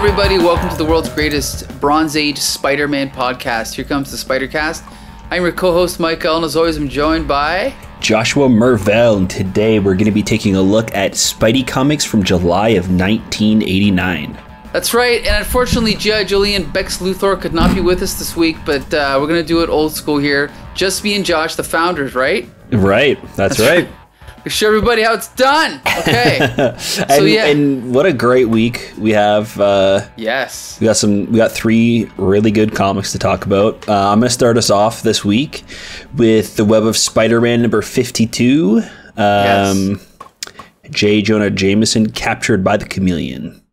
everybody. Welcome to the world's greatest Bronze Age Spider-Man podcast. Here comes the Spider-Cast. I'm your co-host, Michael, and as always, I'm joined by... Joshua Mervell, and today we're going to be taking a look at Spidey comics from July of 1989. That's right, and unfortunately, G.I. Julian Bex Luthor could not be with us this week, but we're going to do it old school here. Just me and Josh, the founders, right? Right, that's right. Show everybody how it's done. Okay. And what a great week we have. Yes. We got three really good comics to talk about. I'm going to start us off this week with The Web of Spider-Man number 52. Yes. Jonah Jameson captured by the Chameleon.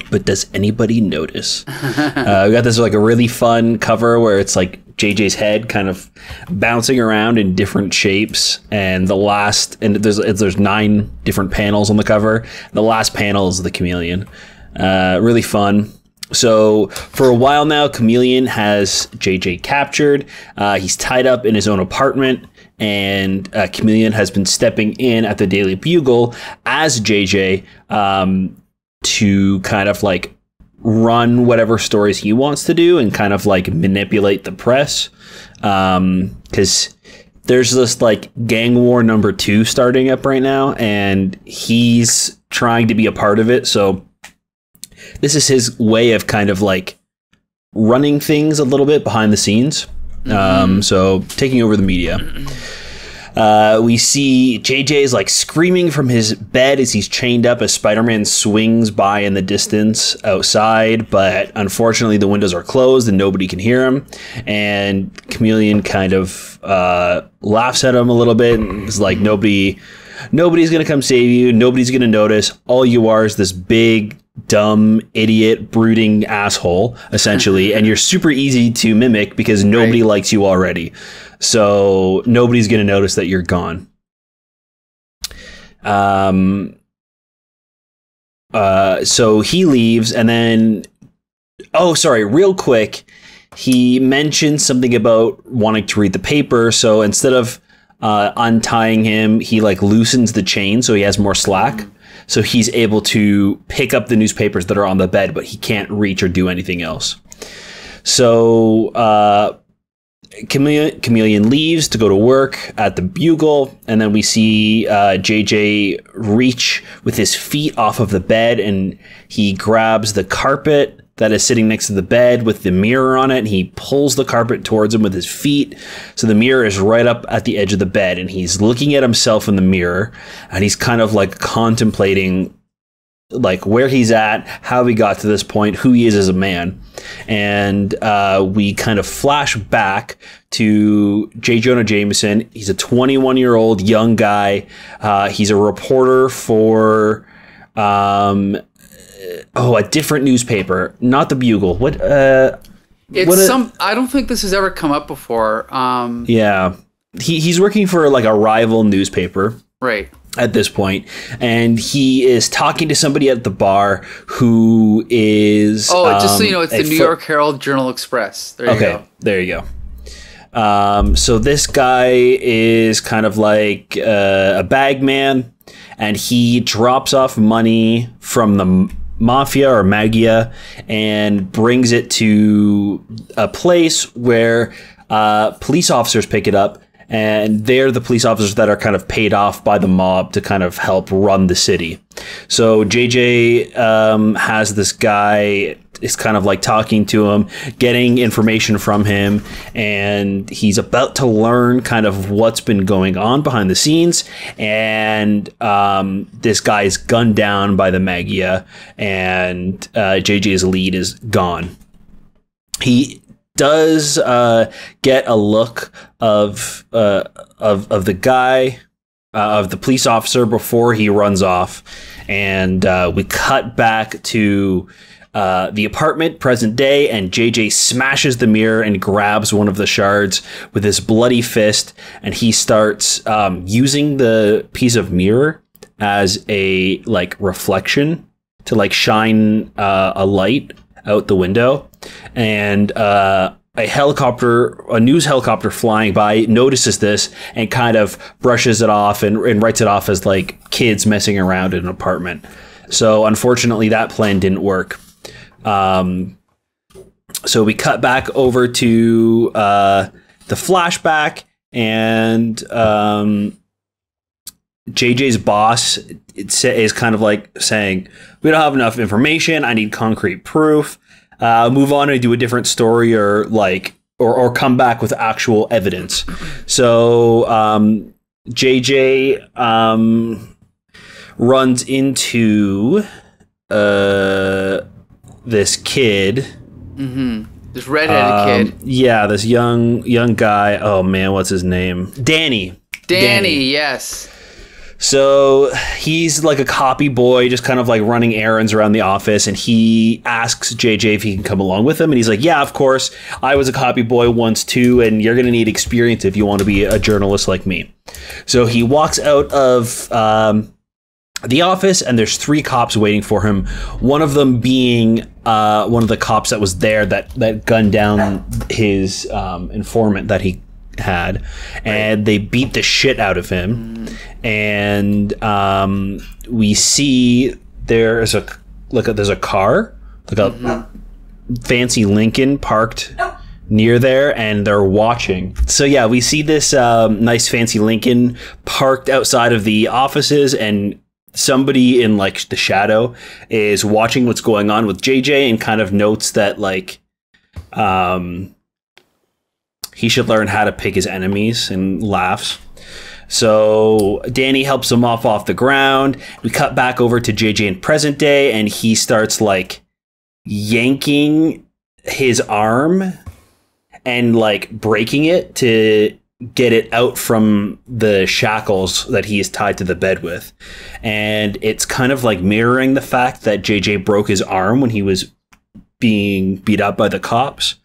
But does anybody notice? We got this like a really fun cover where it's like JJ's head kind of bouncing around in different shapes, and there's 9 different panels on the cover. The last panel is the Chameleon. Really fun. So for a while now, Chameleon has JJ captured. He's tied up in his own apartment, and Chameleon has been stepping in at the Daily Bugle as JJ to kind of like run whatever stories he wants to do and kind of like manipulate the press. Because there's this like gang war number 2 starting up right now, and he's trying to be a part of it. So this is his way of kind of like running things a little bit behind the scenes. So taking over the media. We see JJ's like screaming from his bed as he's chained up as Spider-Man swings by in the distance outside, but unfortunately the windows are closed and nobody can hear him. And Chameleon kind of laughs at him a little bit and is like, nobody's gonna come save you, nobody's gonna notice. All you are is this big, dumb, idiot, brooding asshole, essentially, and you're super easy to mimic because nobody likes you already. So nobody's going to notice that you're gone. So he leaves, and then... Oh, sorry, real quick. He mentioned something about wanting to read the paper, so instead of untying him, he like loosens the chain so he has more slack. So he's able to pick up the newspapers that are on the bed, but he can't reach or do anything else. So... Chameleon leaves to go to work at the Bugle, and then we see JJ reach with his feet off of the bed, and he grabs the carpet that is sitting next to the bed with the mirror on it, and he pulls the carpet towards him with his feet. So the mirror is right up at the edge of the bed, and he's looking at himself in the mirror, and he's kind of like contemplating like where he's at, how he got to this point, who he is as a man. And we kind of flash back to Jonah Jameson. He's a 21-year-old young guy. He's a reporter for a different newspaper, not the Bugle. I don't think this has ever come up before. Yeah. He's working for like a rival newspaper. Right. At this point, and he is talking to somebody at the bar who is... just so you know, it's the New York Herald Journal Express. There you go. There you go. So this guy is kind of like a bag man, and he drops off money from the mafia or magia and brings it to a place where police officers pick it up. And they're the police officers that are kind of paid off by the mob to kind of help run the city. So JJ has this guy, is kind of like talking to him, getting information from him, and he's about to learn kind of what's been going on behind the scenes. And this guy is gunned down by the Magia, and JJ's lead is gone. He does get a look of the guy, of the police officer before he runs off, and we cut back to the apartment, present day, and JJ smashes the mirror and grabs one of the shards with his bloody fist, and he starts using the piece of mirror as a like reflection to like shine a light out the window. And a news helicopter flying by notices this and kind of brushes it off and writes it off as like kids messing around in an apartment. So unfortunately that plan didn't work. So we cut back over to the flashback, and JJ's boss is kind of like saying, we don't have enough information. I need concrete proof. Move on and do a different story, or come back with actual evidence. So JJ runs into this kid. Mm-hmm. This redheaded kid. Yeah, this young guy. Oh man, what's his name? Danny, yes. So he's like a copy boy, just kind of like running errands around the office, and he asks JJ if he can come along with him, and he's like, yeah, of course. I was a copy boy once too, and you're going to need experience if you want to be a journalist like me. So he walks out of the office, and there's 3 cops waiting for him. One of them being one of the cops that was there that gunned down his informant that he had, and they beat the shit out of him. And we see there's a car, like a fancy Lincoln parked near there, and they're watching. So yeah, we see this nice fancy Lincoln parked outside of the offices, and somebody in like the shadow is watching what's going on with JJ, and kind of notes that like he should learn how to pick his enemies, and laughs. So Danny helps him off the ground. We cut back over to JJ in present day, and he starts like yanking his arm and like breaking it to get it out from the shackles that he is tied to the bed with. And it's kind of like mirroring the fact that JJ broke his arm when he was being beat up by the cops.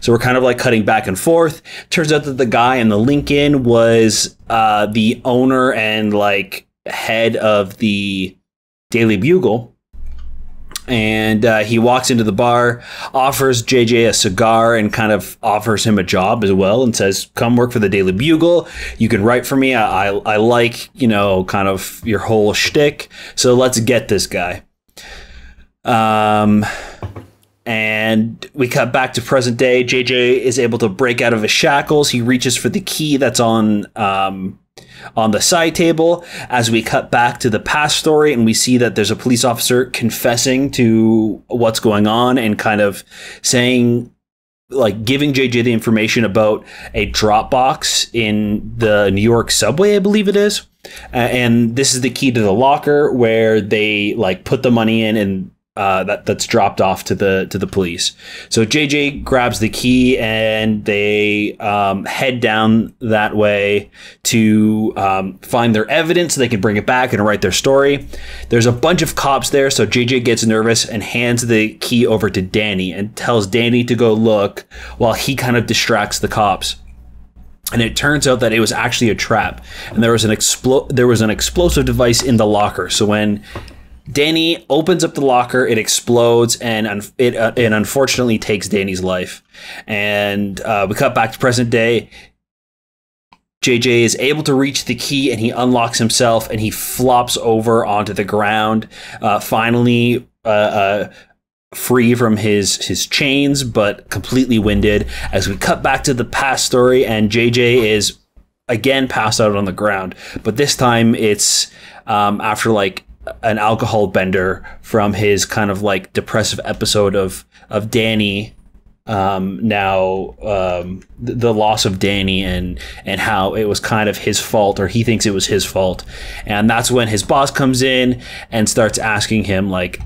So we're kind of like cutting back and forth. Turns out that the guy in the Lincoln was the owner and like head of the Daily Bugle. And he walks into the bar, offers JJ a cigar, and kind of offers him a job as well, and says, come work for the Daily Bugle. You can write for me. I like, kind of your whole shtick. So let's get this guy. And we cut back to present day. JJ is able to break out of his shackles. He reaches for the key that's on the side table, as we cut back to the past story, and we see that there's a police officer confessing to what's going on, and kind of saying, like, giving JJ the information about a drop box in the New York subway, I believe it is. And this is the key to the locker where they like put the money in, and that's dropped off to the police. So JJ grabs the key, and they head down that way to find their evidence so they can bring it back and write their story. There's a bunch of cops there, so JJ gets nervous and hands the key over to Danny and tells Danny to go look while he kind of distracts the cops. And it turns out that it was actually a trap, and there was an explosive device in the locker. So when Danny opens up the locker, it explodes, and it unfortunately takes Danny's life. And we cut back to present day. JJ is able to reach the key, and he unlocks himself, and he flops over onto the ground, finally free from his chains, but completely winded. As we cut back to the past story, and JJ is again passed out on the ground, but this time it's after like an alcohol bender from his kind of like depressive episode of Danny, the loss of Danny, and how it was kind of his fault, or he thinks it was his fault. And that's when his boss comes in and starts asking him like,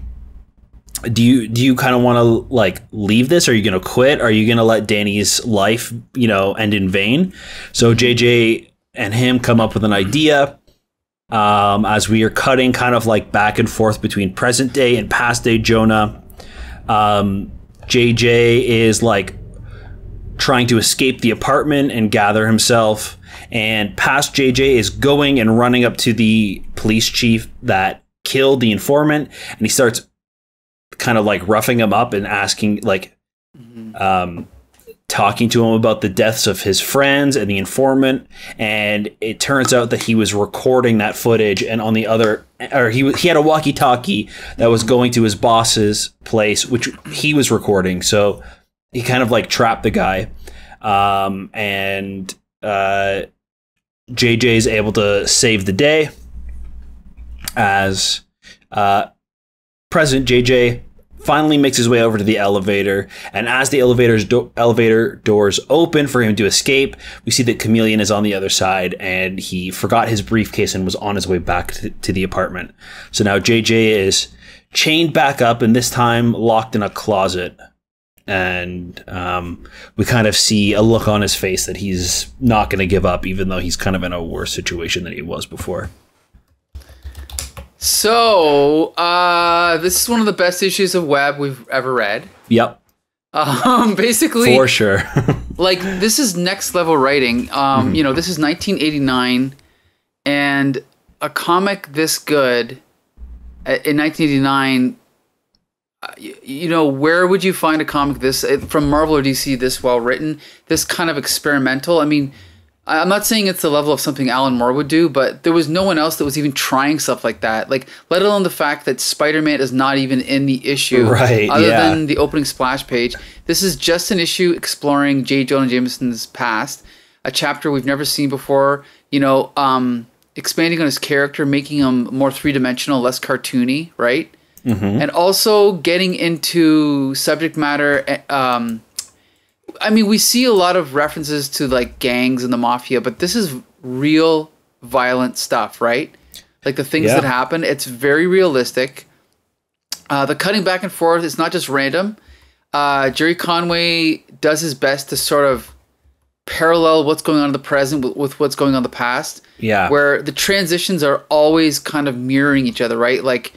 do you kind of want to like leave this? Are you going to quit? Are you going to let Danny's life, end in vain? So JJ and him come up with an idea. As we are cutting kind of like back and forth between present day and past day Jonah, JJ is like trying to escape the apartment and gather himself, and past JJ is going and running up to the police chief that killed the informant, and he starts kind of like roughing him up and asking like talking to him about the deaths of his friends and the informant, and it turns out that he was recording that footage, and on the other, or he had a walkie-talkie that was going to his boss's place, which he was recording, so he kind of like trapped the guy, and JJ is able to save the day as President JJ finally makes his way over to the elevator, and as the elevator doors open for him to escape, we see that Chameleon is on the other side, and he forgot his briefcase and was on his way back to the apartment. So now JJ is chained back up, and this time locked in a closet. And we kind of see a look on his face that he's not going to give up, even though he's kind of in a worse situation than he was before. So, this is one of the best issues of Web we've ever read. Yep. Basically, for sure. like, this is next level writing. You know, this is 1989, and a comic this good in 1989. You know, where would you find a comic this from Marvel or DC this well written, this kind of experimental? I mean, I'm not saying it's the level of something Alan Moore would do, but there was no one else that was even trying stuff like that. Like, let alone the fact that Spider-Man is not even in the issue, right? Other than the opening splash page. This is just an issue exploring J. Jonah Jameson's past, a chapter we've never seen before. You know, expanding on his character, making him more three-dimensional, less cartoony, right? And also getting into subject matter. I mean, we see a lot of references to like gangs and the mafia, but this is real violent stuff, right? Like the things that happen. It's very realistic. The cutting back and forth is not just random. Gerry Conway does his best to sort of parallel what's going on in the present with what's going on in the past. Yeah. Where the transitions are always kind of mirroring each other, right? Like,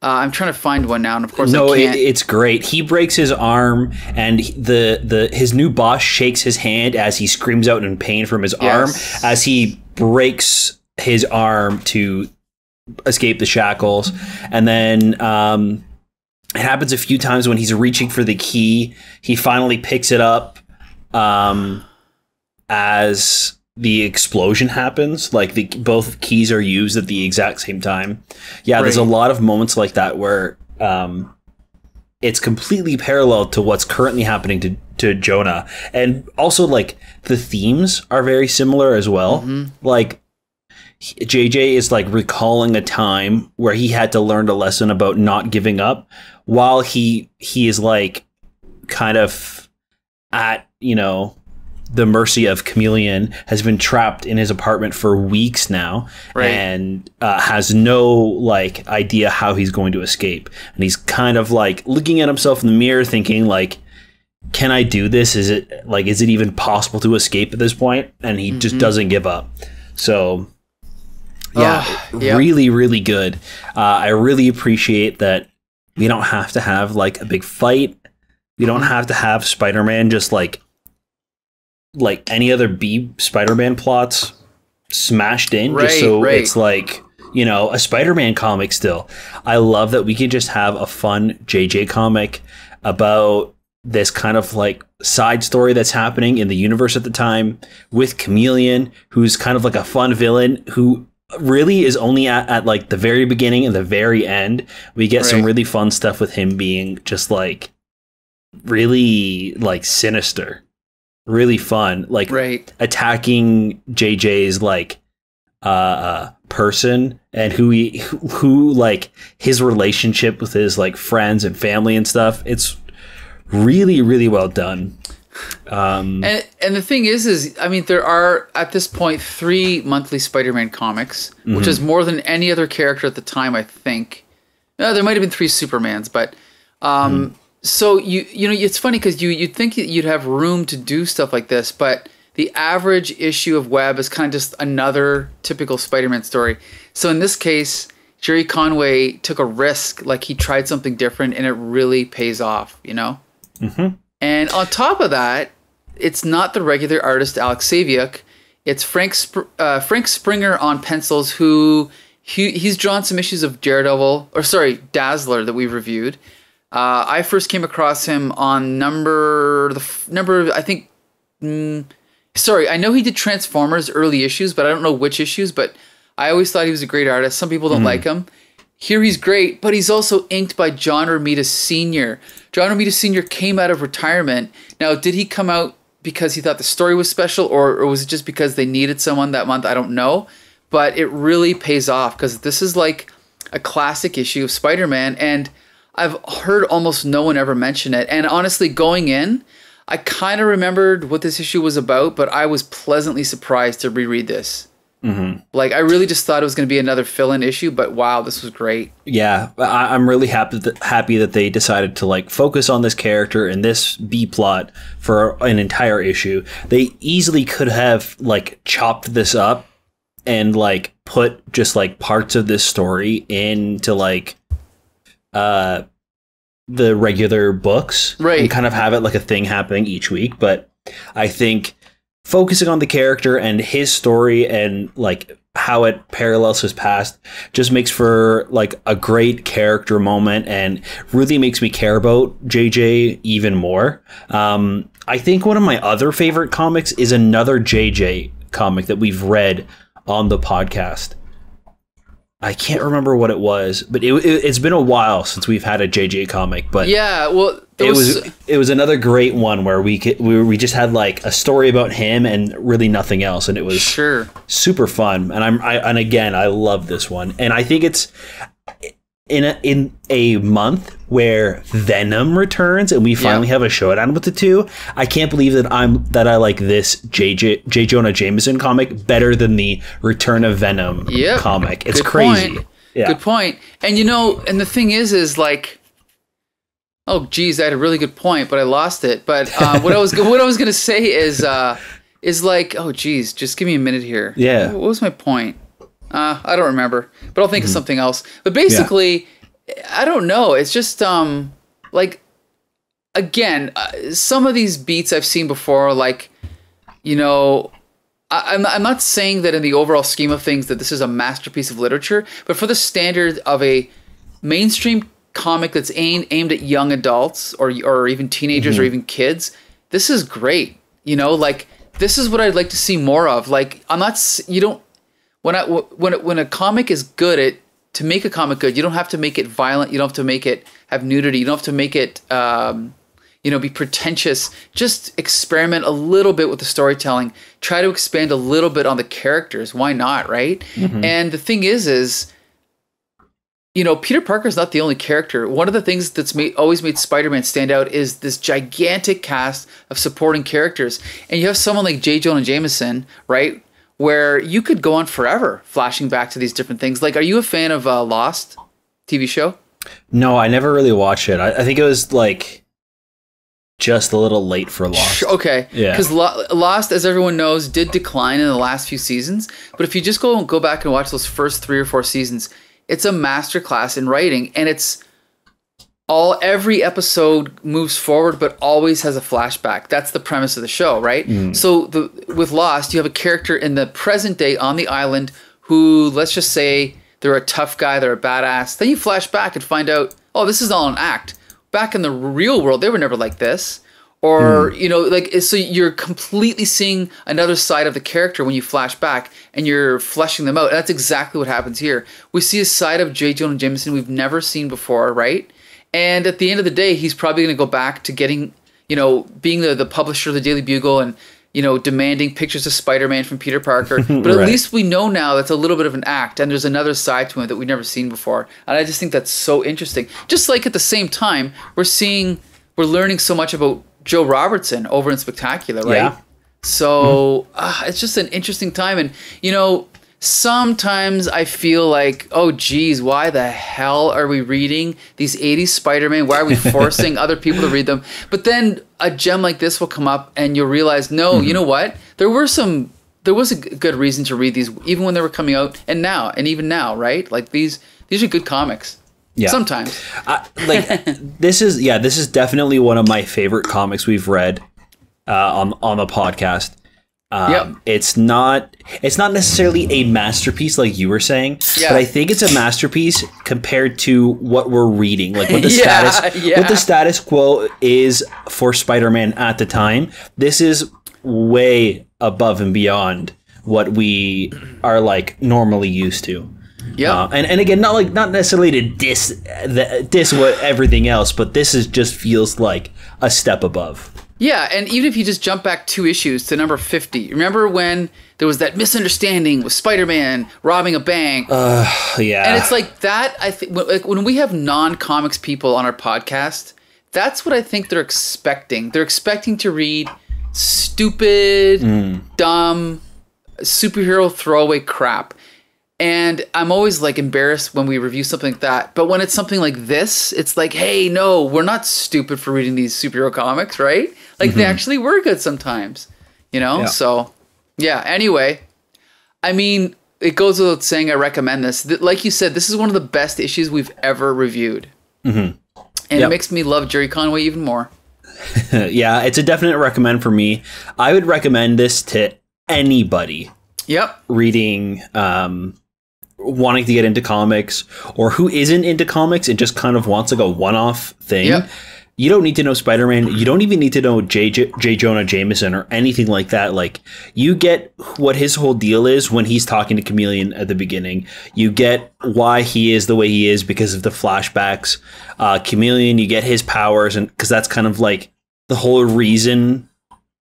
I'm trying to find one now, and of course, I can't. It's great. He breaks his arm, and his new boss shakes his hand as he screams out in pain from his arm as he breaks his arm to escape the shackles. And then it happens a few times when he's reaching for the key. He finally picks it up as the explosion happens. Like both keys are used at the exact same time. Yeah, there's a lot of moments like that where it's completely parallel to what's currently happening to Jonah. And also, like, the themes are very similar as well. Like, JJ is like recalling a time where he had to learn a lesson about not giving up, while he is like kind of at, you know, the mercy of Chameleon, has been trapped in his apartment for weeks now, and has no like idea how he's going to escape. And he's kind of like looking at himself in the mirror thinking like, can I do this? Is it even possible to escape at this point? And he just doesn't give up. So really, really good. I really appreciate that we don't have to have like a big fight. We don't have to have Spider-Man just like any other B Spider-Man plots smashed in, just so it's like, you know, a Spider-Man comic still. I love that we can just have a fun JJ comic about this kind of like side story that's happening in the universe at the time with Chameleon, who's kind of like a fun villain who really is only at like the very beginning and the very end. We get some really fun stuff with him being just like really like sinister. Really fun, like attacking JJ's like person, and who like his relationship with his like friends and family and stuff. It's really, really well done. And the thing is I mean, there are at this point 3 monthly Spider-Man comics, which is more than any other character at the time, I think. There might have been 3 Supermans, but so you know, it's funny because you'd think you'd have room to do stuff like this, but the average issue of Web is kind of just another typical Spider-Man story. So in this case, Gerry Conway took a risk, like he tried something different, and it really pays off, you know? And on top of that, it's not the regular artist Alex Saviuk. It's Frank Springer on pencils, who he's drawn some issues of Dazzler that we've reviewed. I first came across him on number I think Sorry, I know he did Transformers early issues, but I don't know which issues, but I always thought he was a great artist. Some people don't like him. Here he's great, but he's also inked by John Romita Sr. John Romita Sr. came out of retirement. Now, did he come out because he thought the story was special, or was it just because they needed someone that month? I don't know. But it really pays off because this is like a classic issue of Spider-Man, and I've heard almost no one ever mention it. And honestly, going in, I kind of remembered what this issue was about, but I was pleasantly surprised to reread this. Like, I really just thought it was going to be another fill-in issue, but wow, this was great. Yeah, I'm really happy that they decided to like focus on this character and this B plot for an entire issue. They easily could have like chopped this up and like put just like parts of this story into like the regular books, right, and kind of have it like a thing happening each week. But I think focusing on the character and his story and like how it parallels his past just makes for like a great character moment and really makes me care about JJ even more. I think one of my other favorite comics is another JJ comic that we've read on the podcast. I can't remember what it was, but it's been a while since we've had a JJ comic. But yeah, well, it was another great one where we just had like a story about him and really nothing else, and it was super fun. And again, I love this one, and I think it's in a month where Venom returns and we finally have a showdown with the two. I can't believe that I like this J. Jonah Jameson comic better than the Return of Venom comic. It's crazy. Yeah. Good point. And and the thing is like, oh geez, I had a really good point, but I lost it. But what I was gonna say is like, oh geez, just give me a minute here. Yeah. What was my point? I don't remember, but I'll think of something else. But basically, I don't know. It's just like, again, some of these beats I've seen before. Like, I'm not saying that in the overall scheme of things that this is a masterpiece of literature, but for the standard of a mainstream comic that's aimed at young adults or even teenagers or even kids, this is great. Like, this is what I'd like to see more of. Like, when a comic is good, to make a comic good, you don't have to make it violent. You don't have to make it have nudity. You don't have to make it, be pretentious. Just experiment a little bit with the storytelling. Try to expand a little bit on the characters. Why not, right? And the thing is, Peter Parker is not the only character. One of the things that's always made Spider-Man stand out is this gigantic cast of supporting characters. And you have someone like J. Jonah Jameson, right, where you could go on forever flashing back to these different things. Like, are you a fan of Lost TV show? No, I never really watched it. I think it was like just a little late for Lost. Okay. Yeah. Because Lost, as everyone knows, did decline in the last few seasons. But if you just go back and watch those first 3 or 4 seasons, it's a masterclass in writing. And every episode moves forward, but always has a flashback. That's the premise of the show, right? So with Lost, you have a character in the present day on the island who, let's just say, they're a tough guy, they're a badass. Then you flash back and find out, oh, this is all an act. Back in the real world, they were never like this. Or, so you're completely seeing another side of the character when you flash back and you're fleshing them out. And that's exactly what happens here. We see a side of J. Jonah Jameson we've never seen before, right? And at the end of the day, he's probably going to go back to getting, being the publisher of the Daily Bugle and, demanding pictures of Spider-Man from Peter Parker. But at least we know now that's a little bit of an act and there's another side to him that we've never seen before. And I just think that's so interesting. Just like at the same time, we're learning so much about Joe Robertson over in Spectacular, right? Yeah. So it's just an interesting time. And, sometimes I feel like, oh, geez, why the hell are we reading these 80s Spider-Man? Why are we forcing other people to read them? But then a gem like this will come up and you'll realize, no, you know what? There was a good reason to read these, even when they were coming out and even now, right? Like these are good comics. Yeah. Sometimes. This is definitely one of my favorite comics we've read on the podcast. It's not necessarily a masterpiece like you were saying, but I think it's a masterpiece compared to what we're reading, like what the status quo is for Spider-Man at the time. This is way above and beyond what we are like normally used to. Yeah, and again, not necessarily to diss what everything else, but this is just feels like a step above. Yeah, and even if you just jump back 2 issues to number 50, remember when there was that misunderstanding with Spider-Man robbing a bank? Yeah. And it's like that, I think, like when we have non-comics people on our podcast, that's what I think they're expecting. They're expecting to read stupid, dumb, superhero throwaway crap. And I'm always like embarrassed when we review something like that. But when it's something like this, it's like, hey, no, we're not stupid for reading these superhero comics, right? Like they actually were good sometimes, you know? Yeah. So, yeah, anyway, I mean, it goes without saying I recommend this. Like you said, this is one of the best issues we've ever reviewed. And it makes me love Gerry Conway even more. Yeah, it's a definite recommend for me. I would recommend this to anybody. Reading, wanting to get into comics, or who isn't into comics and just kind of wants like a one-off thing. You don't need to know Spider-Man. You don't even need to know J. Jonah Jameson or anything like that. Like, you get what his whole deal is when he's talking to Chameleon at the beginning. You get why he is the way he is because of the flashbacks. Chameleon, you get his powers, and because that's kind of like the whole reason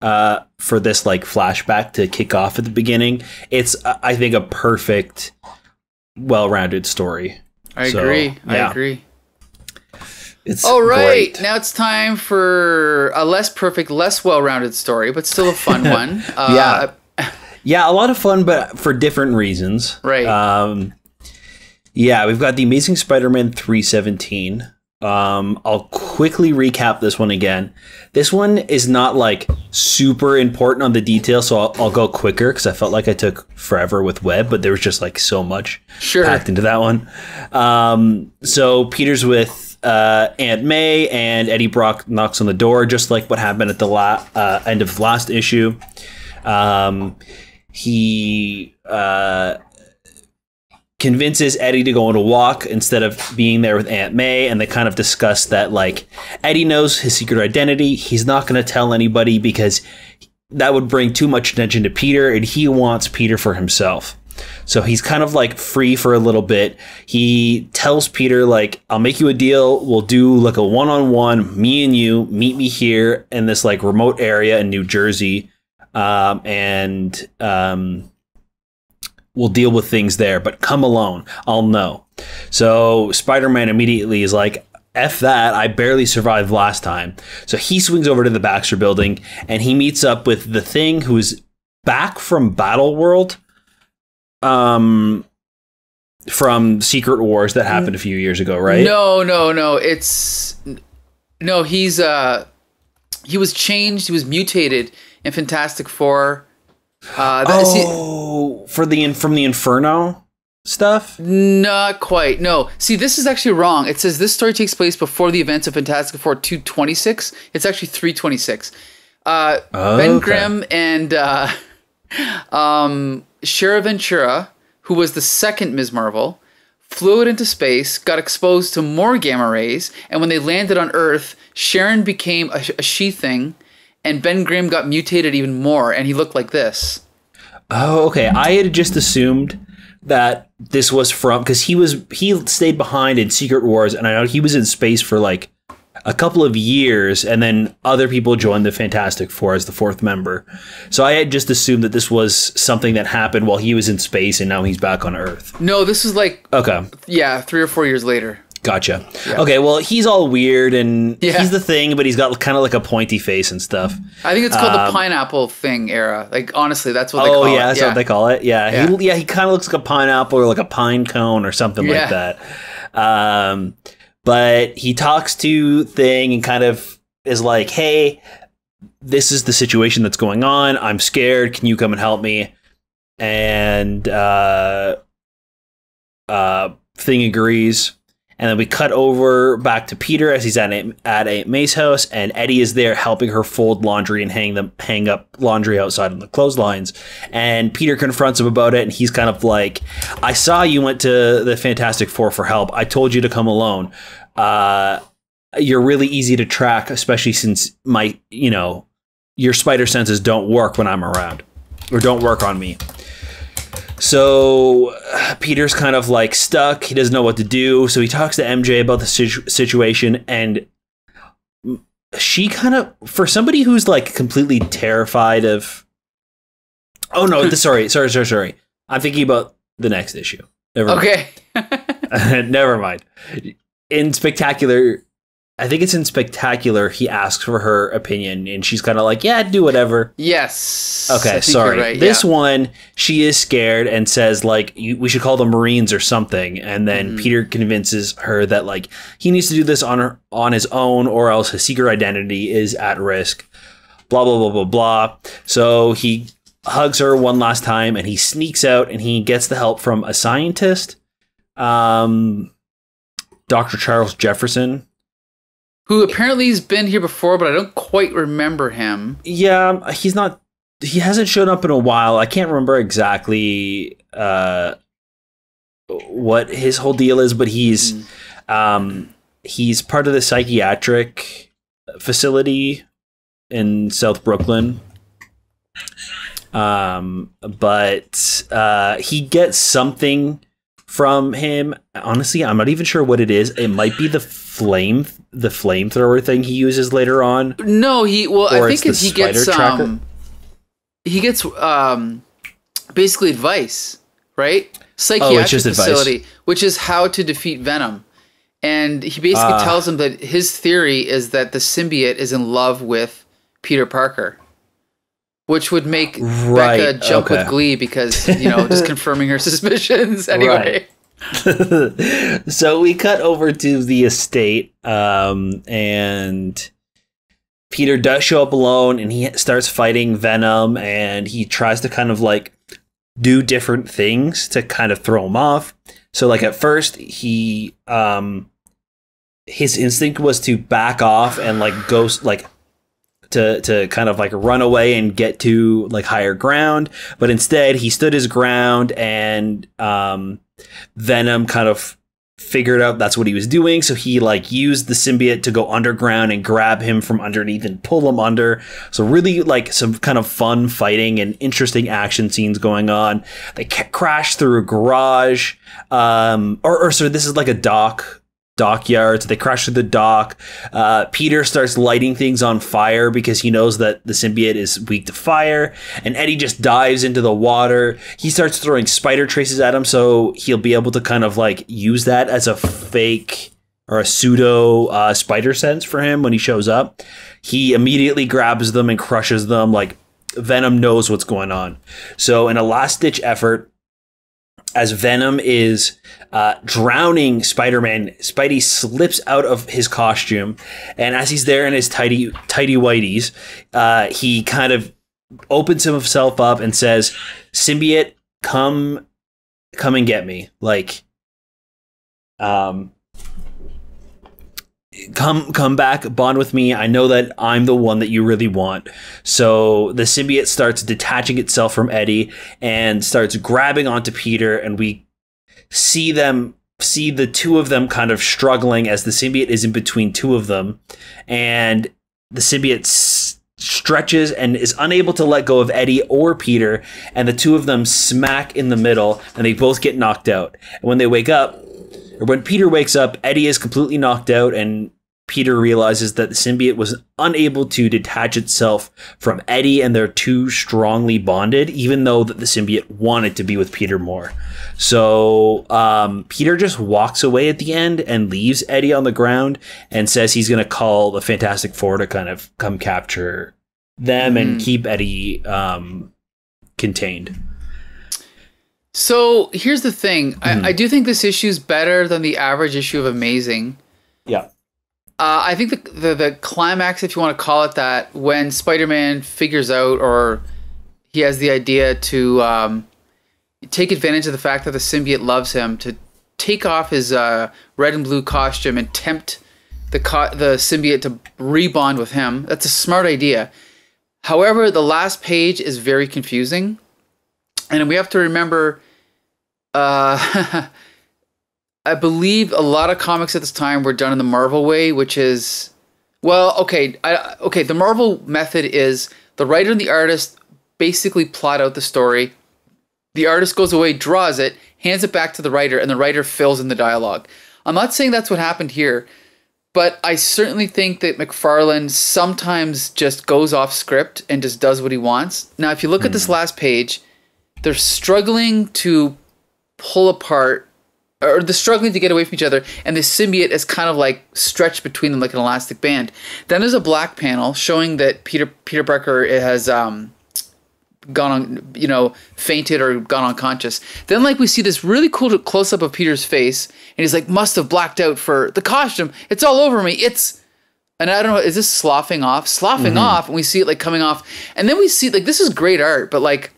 for this like flashback to kick off at the beginning. It's, I think, a perfect, well-rounded story. I agree. It's all right. great. Now it's time for a less perfect, less well-rounded story, but still a fun one. Yeah, a lot of fun, but for different reasons. Right. Yeah, we've got the Amazing Spider-Man 317. I'll quickly recap this one again. This one is not like super important on the details, so I'll go quicker because I felt like I took forever with Webb, but there was just like so much packed into that one. So Peter's with Aunt May, and Eddie Brock knocks on the door, just like what happened at the end of the last issue. He convinces Eddie to go on a walk instead of being there with Aunt May, and they kind of discuss that like Eddie knows his secret identity. He's not going to tell anybody because that would bring too much attention to Peter, and he wants Peter for himself. So he's kind of like free for a little bit. He tells Peter, like, I'll make you a deal. We'll do like a one-on-one, me and you, meet me here in this like remote area in New Jersey. And we'll deal with things there, but come alone. I'll know. So Spider-Man immediately is like, F that, I barely survived last time. So he swings over to the Baxter building and he meets up with the Thing, who's back from Battle World. From Secret Wars that happened a few years ago, right? No. He was changed. He was mutated in Fantastic Four. From the Inferno stuff? Not quite. No. See, this is actually wrong. It says this story takes place before the events of Fantastic Four 226. It's actually 326. Ben Grimm and Shara Ventura, who was the second Ms. Marvel, flew out into space, got exposed to more gamma rays, and when they landed on Earth, Sharon became a she-thing, and Ben Grimm got mutated even more, and he looked like this. Oh, okay. I had just assumed that this was from, because he stayed behind in Secret Wars, and I know he was in space for like a couple of years, and then other people joined the Fantastic Four as the fourth member. So I had just assumed that this was something that happened while he was in space and now he's back on Earth. No, this is like... Okay. Yeah, 3 or 4 years later. Gotcha. Yeah. Okay, well, he's all weird, and he's the Thing, but he's got kind of like a pointy face and stuff. I think it's called the Pineapple Thing era. Like, honestly, that's what they call it. Oh, yeah, that's what they call it. Yeah. He kind of looks like a pineapple or like a pine cone or something like that. But he talks to Thing and kind of is like, hey, this is the situation that's going on. I'm scared. Can you come and help me? And Thing agrees. And then we cut over back to Peter as he's at Aunt May's house, and Eddie is there helping her fold laundry and hang up laundry outside on the clotheslines. And Peter confronts him about it, and he's kind of like, I saw you went to the Fantastic Four for help. I told you to come alone. You're really easy to track, especially since you your spider senses don't work when I'm around, or don't work on me. So Peter's kind of like stuck. He doesn't know what to do. So he talks to MJ about the situation, and she kind of, for somebody who's like completely terrified of, oh no, sorry. I'm thinking about the next issue. Okay. Never mind. In Spectacular, I think it's in Spectacular, he asks for her opinion, and she's kind of like, yeah, do whatever. Yes. Okay, sorry. Right, this one, she is scared and says, like, we should call the Marines or something. And then Peter convinces her that, like, he needs to do this on his own, or else his secret identity is at risk. Blah, blah, blah, blah, blah. So he hugs her one last time, and he sneaks out, and he gets the help from a scientist, Dr. Charles Jefferson, who apparently has been here before, but I don't quite remember him. Yeah, he hasn't shown up in a while. I can't remember exactly what his whole deal is, but he's part of the psychiatric facility in South Brooklyn. But he gets something from him. Honestly, I'm not even sure what it is. It might be the flamethrower thing he uses later on. No, I think he gets basically advice, right? Psychiatric facility, advice, which is how to defeat Venom. And he basically tells him that his theory is that the symbiote is in love with Peter Parker, which would make Becca jump with glee because, just confirming her suspicions anyway. Right. So we cut over to the estate, and Peter does show up alone, and he starts fighting Venom, and he tries to kind of like do different things to kind of throw him off. So like at first he his instinct was to back off and like go like to kind of like run away and get to like higher ground, but instead he stood his ground, and Venom kind of figured out that's what he was doing, so he like used the symbiote to go underground and grab him from underneath and pull him under. So really like some kind of fun fighting and interesting action scenes going on. They crash through a garage, so this is like a dockyard. So they crash through the dock. Peter starts lighting things on fire because he knows that the symbiote is weak to fire, and Eddie just dives into the water. He starts throwing spider traces at him, so he'll be able to kind of like use that as a fake or a pseudo spider sense for him when he shows up. He immediately grabs them and crushes them. Like Venom knows what's going on. So in a last-ditch effort, as Venom is drowning Spider-Man, Spidey slips out of his costume, and as he's there in his tidy whities, he kind of opens himself up and says, "Symbiote, come and get me. Like, come back, bond with me. I know that I'm the one that you really want." So the symbiote starts detaching itself from Eddie and starts grabbing onto Peter, and we see the two of them kind of struggling as the symbiote is in between two of them, and the symbiote stretches and is unable to let go of Eddie or Peter, and the two of them smack in the middle, and they both get knocked out. And when they wake up, or when Peter wakes up, Eddie is completely knocked out, and Peter realizes that the symbiote was unable to detach itself from Eddie, and they're too strongly bonded, even though that the symbiote wanted to be with Peter more. So Peter just walks away at the end and leaves Eddie on the ground and says he's going to call the Fantastic Four to kind of come capture them and keep Eddie contained. So here's the thing. I do think this issue is better than the average issue of Amazing. Yeah. I think the climax, if you want to call it that, when Spider-Man figures out, or he has the idea to take advantage of the fact that the symbiote loves him, to take off his red and blue costume and tempt the symbiote to rebond with him. That's a smart idea. However, the last page is very confusing. And we have to remember, I believe a lot of comics at this time were done in the Marvel way, which is, well, okay. The Marvel method is The writer and the artist basically plot out the story. The artist goes away, draws it, hands it back to the writer, and the writer fills in the dialogue. I'm not saying that's what happened here, but I certainly think that McFarlane sometimes just goes off script and just does what he wants. Now, if you look at this last page, they're struggling to pull apart, or they're struggling to get away from each other, and the symbiote is kind of like stretched between them like an elastic band. Then there's a black panel showing that Peter Parker has gone on, fainted or gone unconscious. Then like we see this really cool close up of Peter's face, and he's like, must have blacked out for the costume. It's all over me. And I don't know, is this sloughing off? And we see it like coming off. And then we see like, this is great art, but like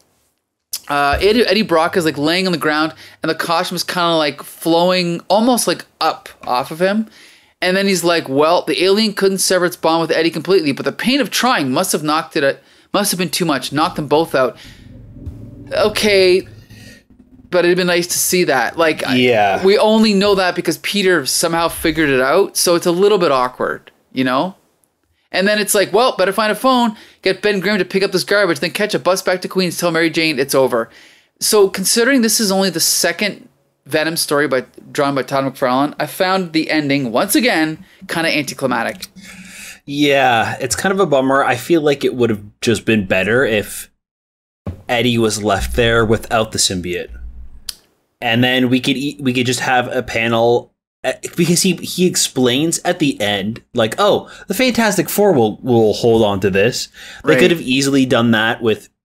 Eddie Brock is like laying on the ground, and the costume is kind of like flowing almost like up off of him. And then he's like, well, the alien couldn't sever its bond with Eddie completely, but the pain of trying must have been too much, knocked them both out. Okay, but it'd been nice to see that. Like, yeah, we only know that because Peter somehow figured it out, so it's a little bit awkward, And then it's like, well, better find a phone, get Ben Grimm to pick up this garbage, then catch a bus back to Queens, tell Mary Jane it's over. So considering this is only the second Venom story drawn by Todd McFarlane, I found the ending, once again, kind of anticlimactic. Yeah, it's kind of a bummer. I feel like it would have just been better if Eddie was left there without the symbiote, and then we could just have a panel because he explains at the end like, oh, the Fantastic Four will hold on to this. They could have easily done that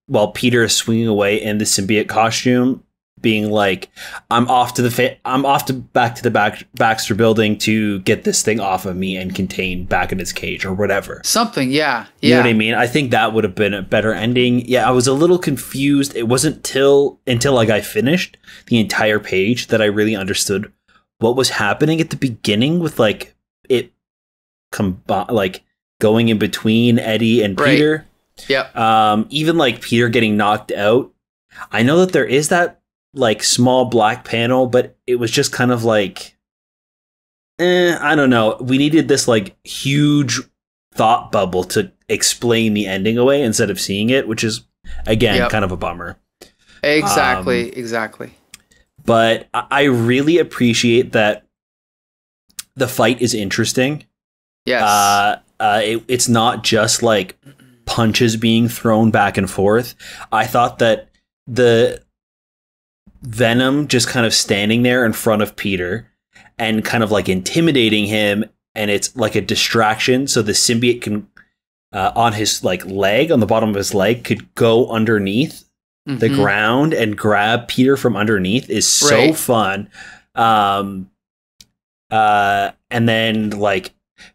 while Peter is swinging away in the symbiote costume, being like, I'm off back to the Baxter building to get this thing off of me and contained back in its cage or whatever. Something, yeah. You know what I mean? I think that would have been a better ending. Yeah, I was a little confused. It wasn't until like I finished the entire page that I really understood what was happening at the beginning with like it like going in between Eddie and Peter. Yeah. Even like Peter getting knocked out. I know that there is that like small black panel, but it was just kind of like, I don't know. We needed this like huge thought bubble to explain the ending away instead of seeing it, which is again kind of a bummer. Exactly. But I really appreciate that the fight is interesting. Yes. It's not just like punches being thrown back and forth. I thought that the Venom just kind of standing there in front of Peter and kind of like intimidating him, and it's like a distraction, so the symbiote can on his like leg, on the bottom of his leg, could go underneath the ground and grab Peter from underneath is so fun. And then like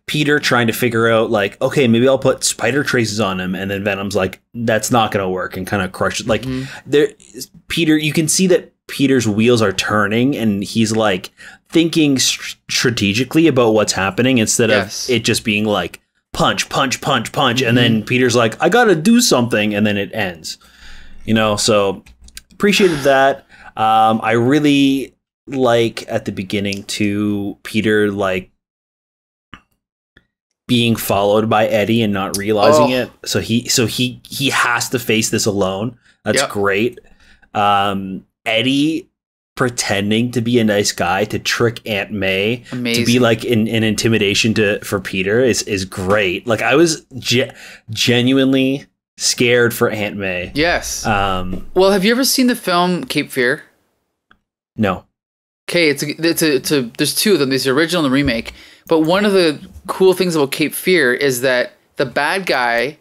Peter trying to figure out like, okay, maybe I'll put spider traces on him, and then Venom's like, that's not gonna work, and kind of crushes like Peter, you can see that Peter's wheels are turning, and he's like thinking strategically about what's happening instead of it just being like punch, and then Peter's like, I gotta do something, and then it ends. So appreciated that. I really like at the beginning too, Peter like being followed by Eddie and not realizing it. So he has to face this alone. That's great. Eddie pretending to be a nice guy to trick Aunt May to be like an intimidation for Peter is great. Like I was genuinely scared for Aunt May. Yes. Well, have you ever seen the film Cape Fear? No. Okay, there's two of them. There's the original and the remake. But one of the cool things about Cape Fear is that the bad guy,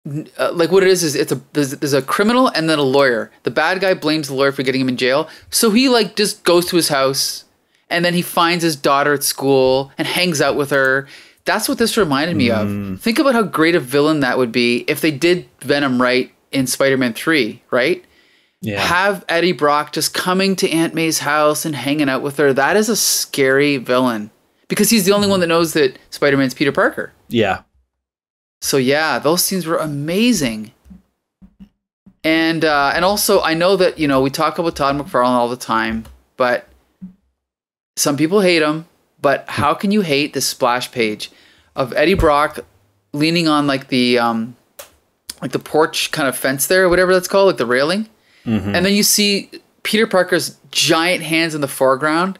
like what it is there's a criminal and then a lawyer. The bad guy blames the lawyer for getting him in jail. So he like just goes to his house, and then he finds his daughter at school and hangs out with her. That's what this reminded me of. Think about how great a villain that would be if they did Venom right in Spider-Man 3, right? Yeah. Have Eddie Brock just coming to Aunt May's house and hanging out with her. That is a scary villain because he's the only one that knows that Spider-Man's Peter Parker. Yeah. So yeah, those scenes were amazing. And also I know that, we talk about Todd McFarlane all the time, but some people hate him. But how can you hate this splash page of Eddie Brock leaning on like the like the porch kind of fence there, or whatever that's called, like the railing. And then you see Peter Parker's giant hands in the foreground.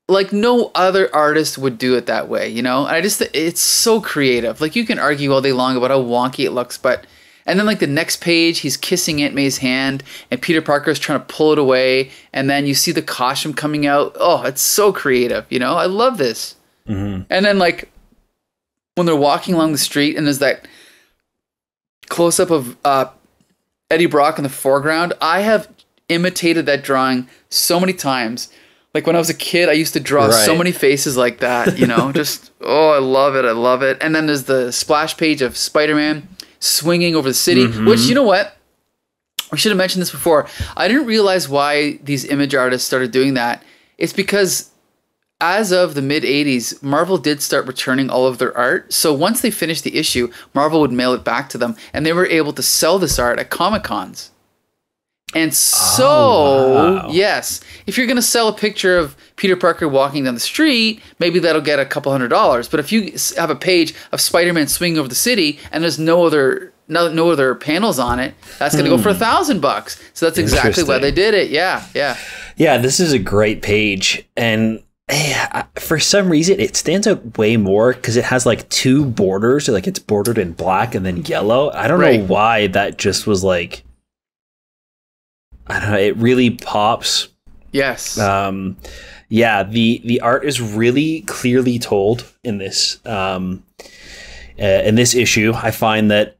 Like no other artist would do it that way, you know? And it's so creative. Like you can argue all day long about how wonky it looks, but, and then like the next page, he's kissing Aunt May's hand and Peter Parker's trying to pull it away. And then you see the costume coming out. Oh, it's so creative, you know? I love this. And then like when they're walking along the street and there's that close up of Eddie Brock in the foreground. I have imitated that drawing so many times. Like when I was a kid, I used to draw so many faces like that, you know, just, oh, I love it. I love it. And then there's the splash page of Spider-Man swinging over the city, which, you know what? We should have mentioned this before. I didn't realize why these image artists started doing that. It's because as of the mid-'80s, Marvel did start returning all of their art. So once they finished the issue, Marvel would mail it back to them, and they were able to sell this art at Comic-Cons. And so, yes, if you're going to sell a picture of Peter Parker walking down the street, maybe that'll get a couple $100s. But if you have a page of Spider-Man swinging over the city and there's no other panels on it, that's going to go for $1,000. So that's exactly why they did it. Yeah. Yeah, this is a great page. And for some reason, it stands out way more because it has like two borders. Like it's bordered in black and then yellow. I don't know why that just was like, I don't know. It really pops. Yes. Yeah. The art is really clearly told in this issue. I find that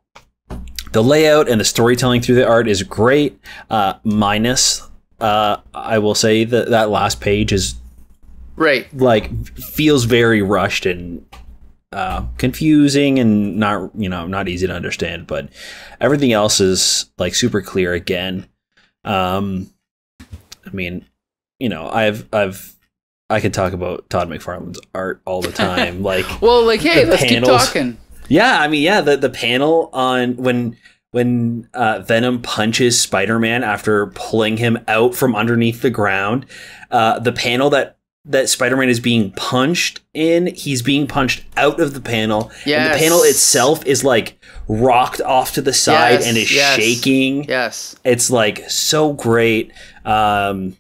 the layout and the storytelling through the art is great. Minus, I will say that last page is like feels very rushed and confusing and not easy to understand. But everything else is like super clear again. I mean, I could talk about Todd McFarlane's art all the time. Like, well, like, hey, let's keep talking. Yeah, I mean, yeah, the panel on when Venom punches Spider-Man after pulling him out from underneath the ground, the panel that Spider-Man is being punched in, he's being punched out of the panel. Yes. And the panel itself is like rocked off to the side and is shaking. Yes. It's like so great. And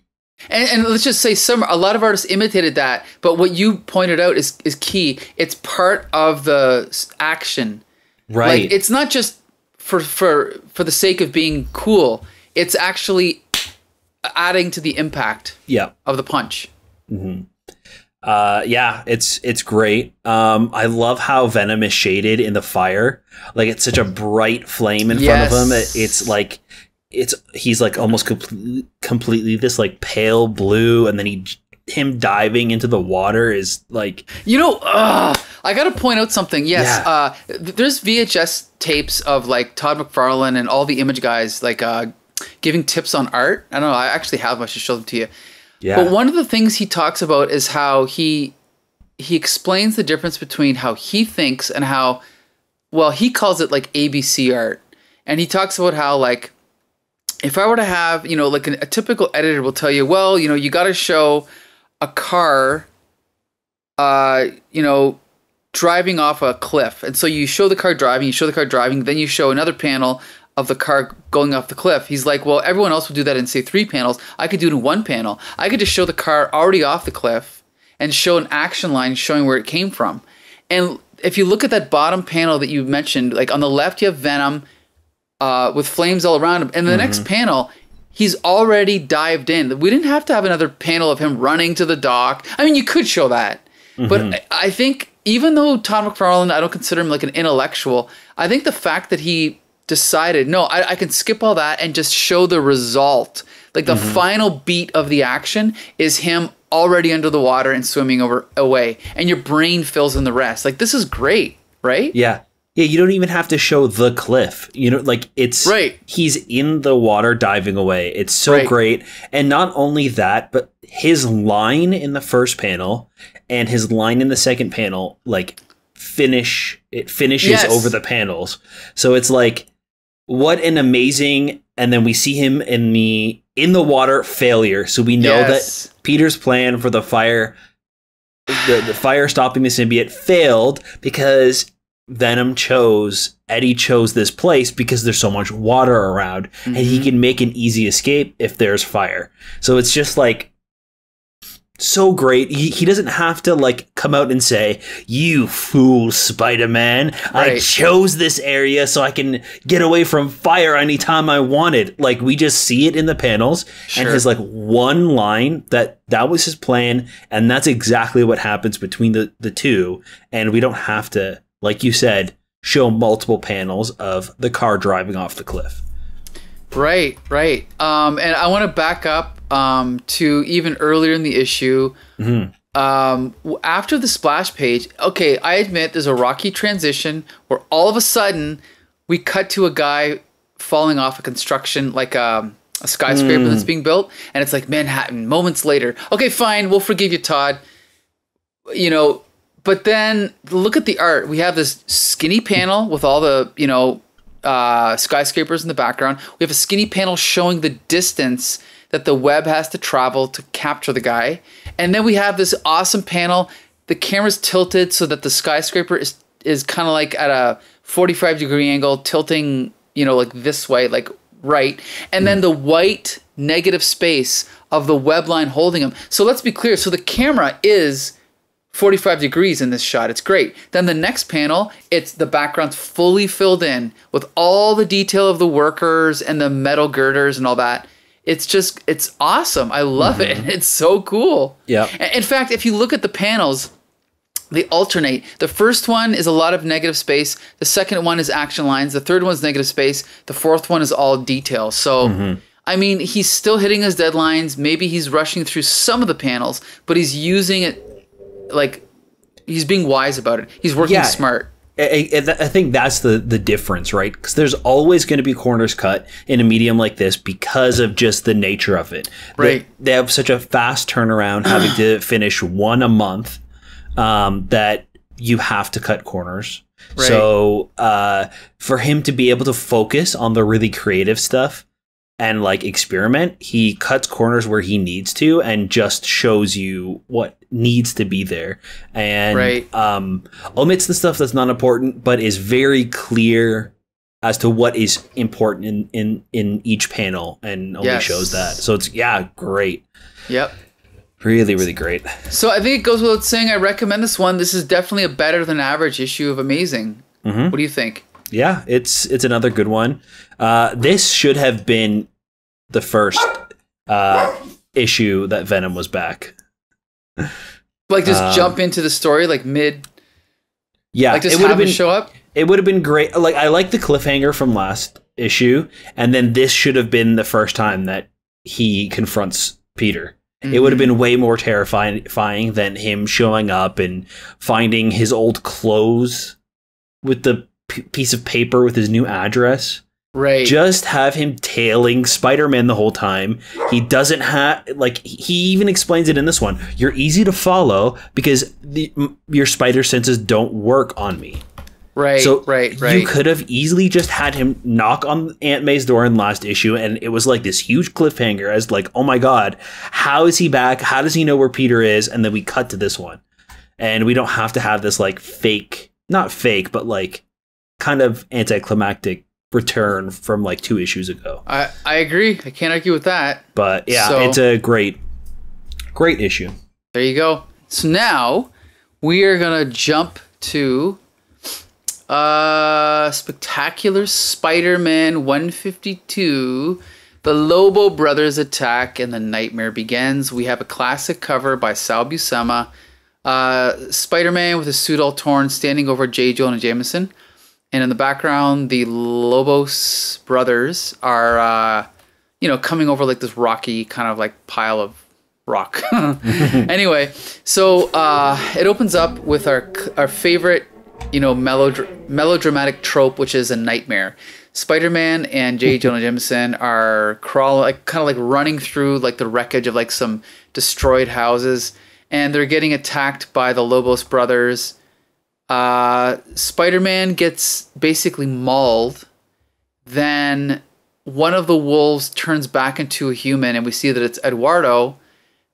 let's just say a lot of artists imitated that, but what you pointed out is key. It's part of the action. Right. Like it's not just for the sake of being cool. It's actually adding to the impact of the punch. Mm-hmm. Yeah, it's great. I love how Venom is shaded in the fire. Like it's such a bright flame in front of him. It's like he's like almost completely this like pale blue, and then him diving into the water is like, I gotta point out something. Yes, there's VHS tapes of like Todd McFarlane and all the image guys like giving tips on art. I don't know. I actually have. I should show them to you. Yeah. But one of the things he talks about is how he explains the difference between how he thinks and how, well, he calls it like ABC art. And he talks about how like, if I were to have, like a typical editor will tell you, well, you got to show a car, driving off a cliff. And so you show the car driving, then you show another panel of the car going off the cliff. He's like, well, everyone else would do that in say 3 panels. I could do it in 1 panel. I could just show the car already off the cliff and show an action line showing where it came from. And if you look at that bottom panel that you mentioned, like on the left, you have Venom with flames all around him. And the next panel, he's already dived in. We didn't have to have another panel of him running to the dock. I mean, you could show that. But I think even though Todd McFarlane, I don't consider him like an intellectual, I think the fact that he decided, no, I can skip all that and just show the result. Like the final beat of the action is him already under the water and swimming away, and your brain fills in the rest. Like this is great, right? Yeah. Yeah, you don't even have to show the cliff. Like it's he's in the water diving away. It's so great. And not only that, but his line in the first panel and his line in the second panel like finishes over the panels. So it's like, what an amazing, and then we see him in the water failure. So we know that Peter's plan for the fire, the fire stopping the symbiote failed because Venom chose Eddie chose this place because there's so much water around, and he can make an easy escape if there's fire. So it's just like so great. He doesn't have to like come out and say, "You fool, Spider-Man! I chose this area so I can get away from fire anytime I wanted." Like, we just see it in the panels, and his like one line that was his plan, and that's exactly what happens between the two. And we don't have to, like you said, show multiple panels of the car driving off the cliff. Right. And I want to back up to even earlier in the issue. After the splash page, okay, I admit there's a rocky transition where all of a sudden we cut to a guy falling off a construction, like a skyscraper that's being built, and it's like Manhattan moments later. Okay, fine, we'll forgive you, Todd. You know, but then look at the art. We have this skinny panel with all the, you know, skyscrapers in the background. We have a skinny panel showing the distance that the web has to travel to capture the guy. And then we have this awesome panel. The camera's tilted so that the skyscraper is kind of like at a 45-degree angle, tilting, you know, like this way, like right. And then the white negative space of the web line holding him. So let's be clear. So the camera is 45 degrees in this shot. It's great. Then the next panel, it's the background's fully filled in with all the detail of the workers and the metal girders and all that. It's awesome. I love it. It's so cool. Yeah. In fact, if you look at the panels, they alternate. The first one is a lot of negative space. The second one is action lines. The third one is negative space. The fourth one is all detail. So, I mean, he's still hitting his deadlines. Maybe he's rushing through some of the panels, but he's using it like he's being wise about it. He's working smart. I think that's the difference, right? Because there's always going to be corners cut in a medium like this because of just the nature of it. Right. They have such a fast turnaround, having to finish one a month, that you have to cut corners. Right. So for him to be able to focus on the really creative stuff and like experiment, he cuts corners where he needs to and just shows you what needs to be there, and omits the stuff that's not important, but is very clear as to what is important in each panel, and only shows that. So it's great. Yep. Really, really great. So I think it goes without saying I recommend this one. This is definitely a better than average issue of Amazing. What do you think? Yeah, it's another good one. This should have been the first issue that Venom was back. Like just jump into the story like mid. Yeah, like just have him show up. It would have been great. Like, I like the cliffhanger from last issue, and then this should have been the first time that he confronts Peter. It would have been way more terrifying than him showing up and finding his old clothes with the piece of paper with his new address. Right. Just have him tailing Spider-Man the whole time. He doesn't have, like, he even explains it in this one. You're easy to follow because your spider senses don't work on me. Right. So right. You could have easily just had him knock on Aunt May's door in last issue, and it was like this huge cliffhanger as like, oh my God, how is he back? How does he know where Peter is? And then we cut to this one. And we don't have to have this like fake, not fake, but like kind of anticlimactic return from like 2 issues ago. I agree. I can't argue with that. But yeah, it's a great issue. There you go. So now we are gonna jump to Spectacular Spider-Man 152. The Lobo brothers attack and the nightmare begins. We have a classic cover by Sal Buscema. Spider-Man with his suit all torn, standing over J. Jonah Jameson. And in the background, the Lobos brothers are, coming over like this rocky kind of like pile of rock. Anyway, so it opens up with our favorite, melodramatic trope, which is a nightmare. Spider-Man and J. Jonah Jameson are kind of like running through like the wreckage of like some destroyed houses, and they're getting attacked by the Lobos brothers. Spider-Man gets basically mauled. Then one of the wolves turns back into a human, and we see that it's Eduardo.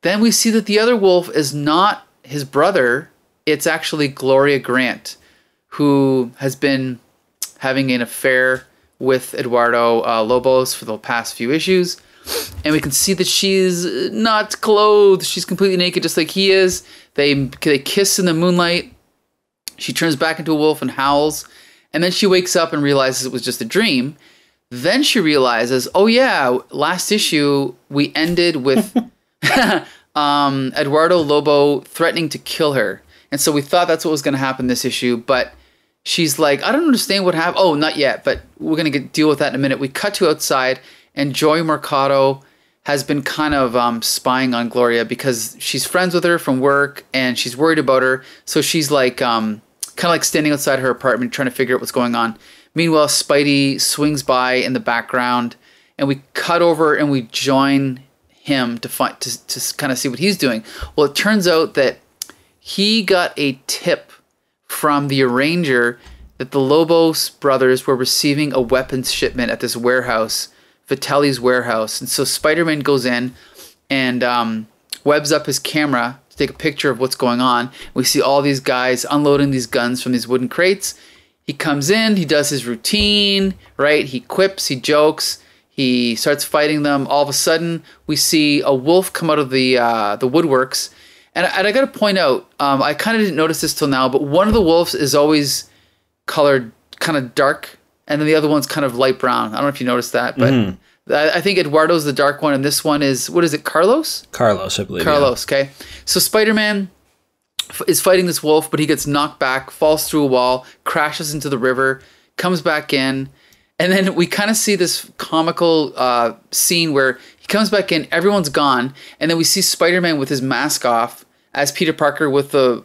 Then we see that the other wolf is not his brother. It's actually Gloria Grant, who has been having an affair with Eduardo Lobos for the past few issues. And we can see that she's not clothed. She's completely naked, just like he is. They kiss in the moonlight. She turns back into a wolf and howls. And then she wakes up and realizes it was just a dream. Then she realizes, oh yeah, last issue we ended with Eduardo Lobo threatening to kill her. And so we thought that's what was going to happen this issue. But she's like, I don't understand what happened. Oh, not yet, but we're going to deal with that in a minute. We cut to outside, and Joy Mercado has been kind of spying on Gloria because she's friends with her from work, and she's worried about her. So she's like kind of like standing outside her apartment trying to figure out what's going on. Meanwhile, Spidey swings by in the background, and we cut over and we join him to kind of see what he's doing. Well, it turns out that he got a tip from the arranger that the Lobos brothers were receiving a weapons shipment at this warehouse, Vitelli's warehouse. And so Spider-Man goes in and webs up his camera to take a picture of what's going on. We see all these guys unloading these guns from these wooden crates. He comes in, he does his routine, right? He quips, he jokes, he starts fighting them. All of a sudden, we see a wolf come out of the woodworks. And I got to point out, I kind of didn't notice this till now, but one of the wolves is always colored kind of dark, and then the other one's kind of light brown. I don't know if you noticed that, but I think Eduardo's the dark one, and this one is, what is it, Carlos? Carlos, I believe. Carlos, yeah. Okay. So Spider-Man is fighting this wolf, but he gets knocked back, falls through a wall, crashes into the river, comes back in, and then we kind of see this comical scene where he comes back in, everyone's gone, and then we see Spider-Man with his mask off as Peter Parker with the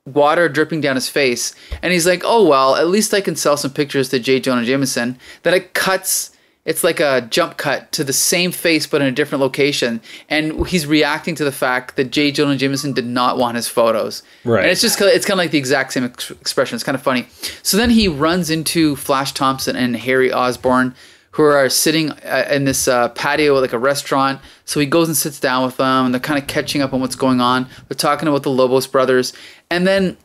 water dripping down his face. And he's like, oh, well, at least I can sell some pictures to J. Jonah Jameson. Then it cuts, it's like a jump cut to the same face but in a different location. And he's reacting to the fact that J. Jonah Jameson did not want his photos. Right. And it's kind of like the exact same expression. It's kind of funny. So then he runs into Flash Thompson and Harry Osborn, who are sitting in this patio at like a restaurant. So he goes and sits down with them, and they're kind of catching up on what's going on. They're talking about the Lobos brothers. And then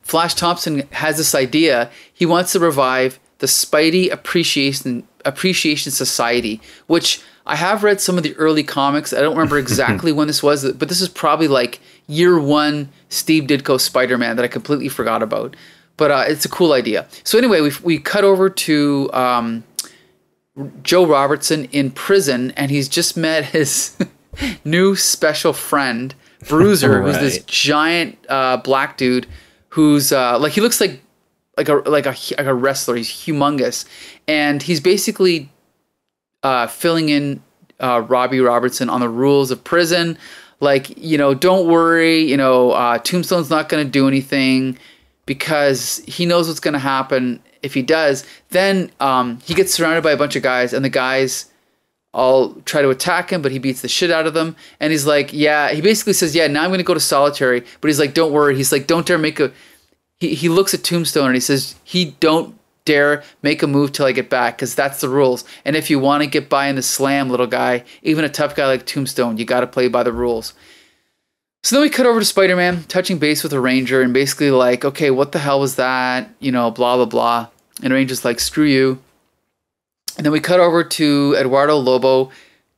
Flash Thompson has this idea. He wants to revive the Spidey Appreciation Society, which I have read some of the early comics. I don't remember exactly when this was, but this is probably like year one Steve Ditko Spider-Man that I completely forgot about. But it's a cool idea. So anyway, we cut over to Joe Robertson in prison, and he's just met his new special friend, Bruiser, right, who's this giant black dude who's like, he looks like a wrestler. He's humongous, and he's basically filling in Robbie Robertson on the rules of prison. Like, don't worry, Tombstone's not going to do anything because he knows what's going to happen. If he does, then he gets surrounded by a bunch of guys, and the guys all try to attack him, but he beats the shit out of them. And he's like, yeah, he basically says, yeah, now I'm going to go to solitary. But he's like, don't worry. He's like, don't dare make a... He looks at Tombstone and he says, don't dare make a move till I get back, because that's the rules. And if you want to get by in the slam, little guy, even a tough guy like Tombstone, you got to play by the rules. So then we cut over to Spider-Man touching base with the Ranger and basically like, okay, what the hell was that? Blah, blah, blah. And Ranger's like, screw you. And then we cut over to Eduardo Lobo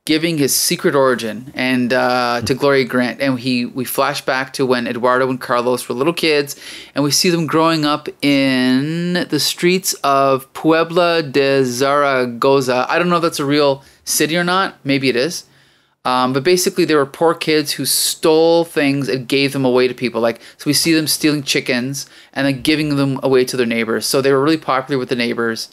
giving his secret origin and to Gloria Grant. And we flash back to when Eduardo and Carlos were little kids, and we see them growing up in the streets of Puebla de Zaragoza. I don't know if that's a real city or not. Maybe it is. But basically, they were poor kids who stole things and gave them away to people. So we see them stealing chickens and then giving them away to their neighbors. So they were really popular with the neighbors,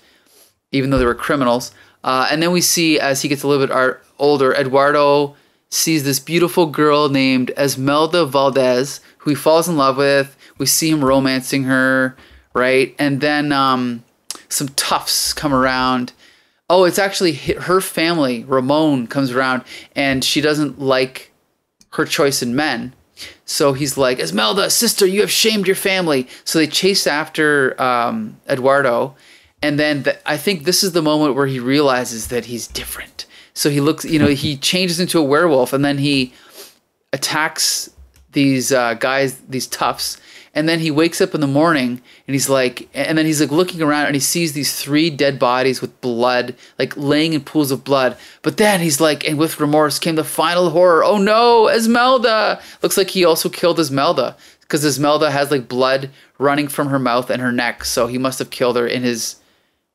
even though they were criminals. And then we see, as he gets a little bit older, Eduardo sees this beautiful girl named Esmeralda Valdez, who he falls in love with. We see him romancing her, right? And then some toughs come around. Oh, it's actually her family. Ramon comes around, and she doesn't like her choice in men. So he's like, Esmeralda, sister, you have shamed your family. So they chase after Eduardo. And then I think this is the moment where he realizes that he's different. So he looks, he changes into a werewolf, and then he attacks these guys, these toughs. And then he wakes up in the morning and he's like looking around and he sees these 3 dead bodies with blood, like laying in pools of blood. But then he's like, and with remorse came the final horror. Oh no, Esmeralda! Looks like he also killed Esmeralda because Esmeralda has like blood running from her mouth and her neck. So he must have killed her in his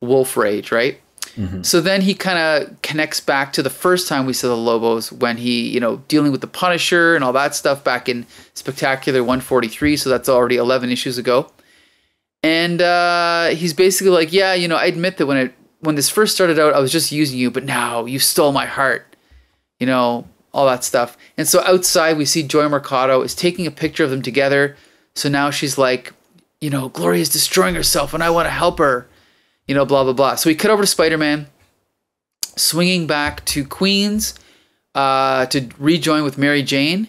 wolf rage, right? Mm-hmm. So then he kind of connects back to the first time we saw the Lobos when he, you know, dealing with the Punisher and all that stuff back in Spectacular 143. So that's already 11 issues ago. And he's basically like, yeah, you know, I admit that when this first started out, I was just using you, but now you stole my heart, you know, all that stuff. And so outside we see Joy Mercado is taking a picture of them together. So now she's like, you know, Gloria's destroying herself and I want to help her. You know, blah, blah, blah. So we cut over to Spider-Man, swinging back to Queens to rejoin with Mary Jane.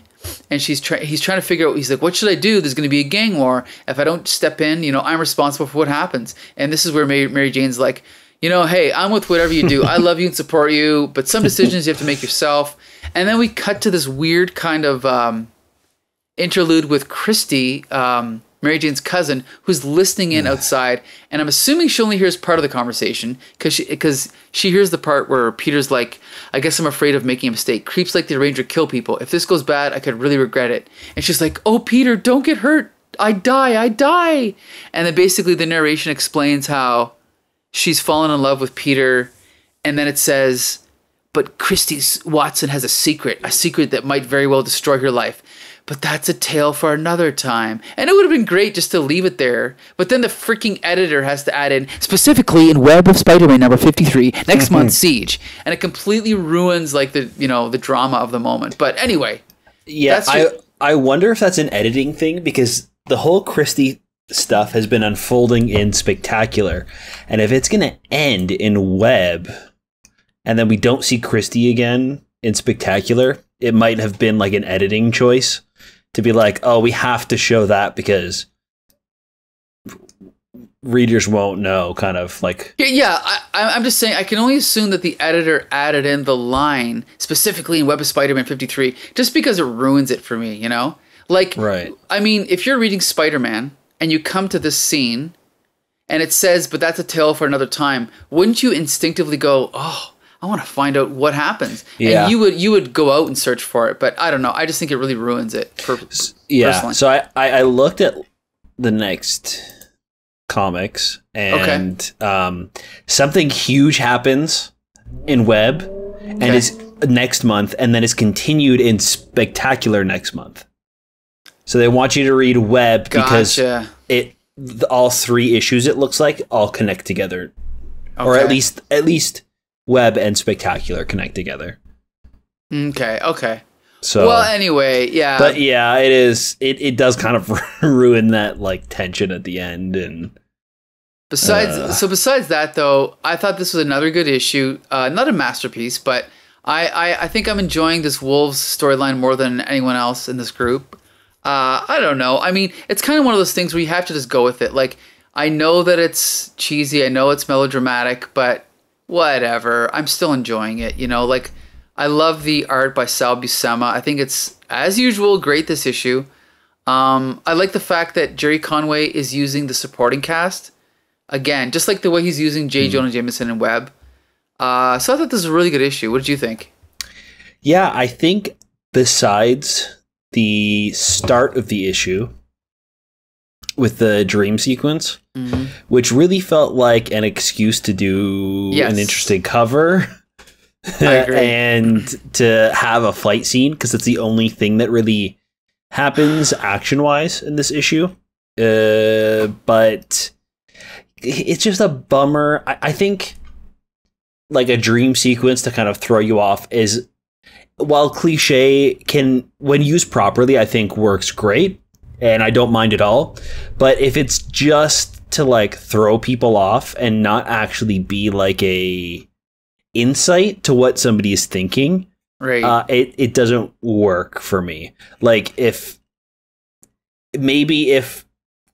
And he's trying to figure out, he's like, what should I do? There's going to be a gang war. If I don't step in, you know, I'm responsible for what happens. And this is where Mary Jane's like, you know, hey, I'm with whatever you do. I love you and support you. But some decisions you have to make yourself. And then we cut to this weird kind of interlude with Christy, Mary Jane's cousin, who's listening in outside, and I'm assuming she only hears part of the conversation because she hears the part where Peter's like, I guess I'm afraid of making a mistake. Creeps like the Arranger kill people. If this goes bad, I could really regret it. And she's like, oh, Peter, don't get hurt. I die. And then basically the narration explains how she's fallen in love with Peter, and then it says, but Christy Watson has a secret that might very well destroy her life. But that's a tale for another time. And it would have been great just to leave it there. But then the freaking editor has to add in, specifically in Web of Spider-Man number 53, next month's Siege. And it completely ruins like the drama of the moment. But anyway. Yeah, I wonder if that's an editing thing because the whole Christie stuff has been unfolding in Spectacular. And if it's going to end in Web and then we don't see Christie again in Spectacular, it might have been like an editing choice. To be like, oh, we have to show that because readers won't know, kind of like. Yeah, I'm just saying, I can only assume that the editor added in the line, specifically in Web of Spider-Man 53, just because it ruins it for me, you know? Like, right. I mean, if you're reading Spider-Man and you come to this scene and it says, but that's a tale for another time, wouldn't you instinctively go, oh, I want to find out what happens. Yeah. And you would go out and search for it. But I don't know. I just think it really ruins it. Personally. So I looked at the next comics and something huge happens in Web and is next month and then is continued in Spectacular next month. So they want you to read Web because all 3 issues, it looks like, all connect together. Okay. Or at least Web and Spectacular connect together. Okay. So, well, anyway, yeah. But yeah, it is. It does kind of ruin that like tension at the end. And besides that, though, I thought this was another good issue. Not a masterpiece, but I think I'm enjoying this Wolves storyline more than anyone else in this group. I don't know. I mean, it's kind of one of those things where you have to just go with it. Like, I know that it's cheesy. I know it's melodramatic, but whatever. I'm still enjoying it, you know? Like, I love the art by Sal Buscema. I think it's, as usual, great this issue. I like the fact that Gerry Conway is using the supporting cast. Again, just like the way he's using J. Jonah Jameson and Webb. So I thought this was a really good issue. What did you think? Yeah, I think besides the start of the issue with the dream sequence, which really felt like an excuse to do an interesting cover and to have a fight scene, because it's the only thing that really happens action-wise in this issue. But it's just a bummer. I think like a dream sequence to kind of throw you off is, while cliche, can, when used properly, I think works great. And I don't mind at all. But if it's just to like throw people off and not actually be like a insight to what somebody is thinking, right? It doesn't work for me. Like if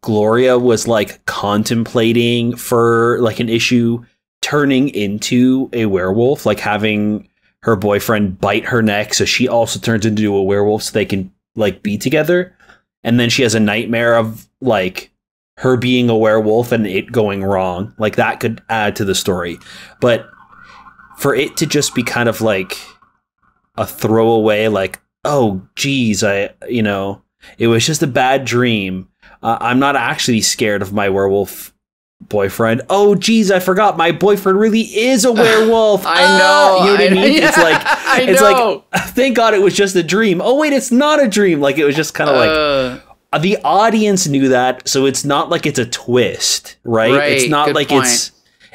Gloria was like contemplating for like an issue turning into a werewolf, like having her boyfriend bite her neck so she also turns into a werewolf so they can like be together, and then she has a nightmare of like her being a werewolf and it going wrong. Like that could add to the story. But for it to just be kind of like a throwaway, like, oh, geez, it was just a bad dream. I'm not actually scared of my werewolf boyfriend. Oh, geez, I forgot my boyfriend really is a werewolf. I know. You know what I mean? Yeah, It's like, thank God it was just a dream. Oh, wait, it's not a dream. Like, it was just kind of like, the audience knew that, so it's not like it's a twist, right? It's not like point.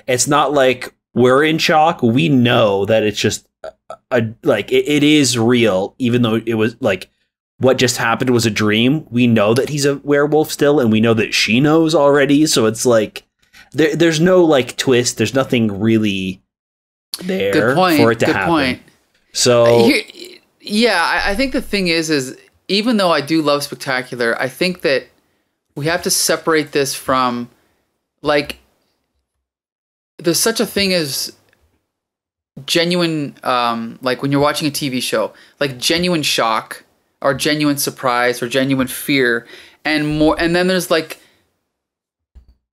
It's not like we're in shock. We know that it's just it is real, even though it was like what just happened was a dream. We know that he's a werewolf still, and we know that she knows already. So it's like there's no like twist. There's nothing really there for it to happen. Point. So I think the thing is even though I do love Spectacular, I think that we have to separate this from like there's such a thing as genuine like when you're watching a TV show, like genuine shock or genuine surprise or genuine fear, and then there's like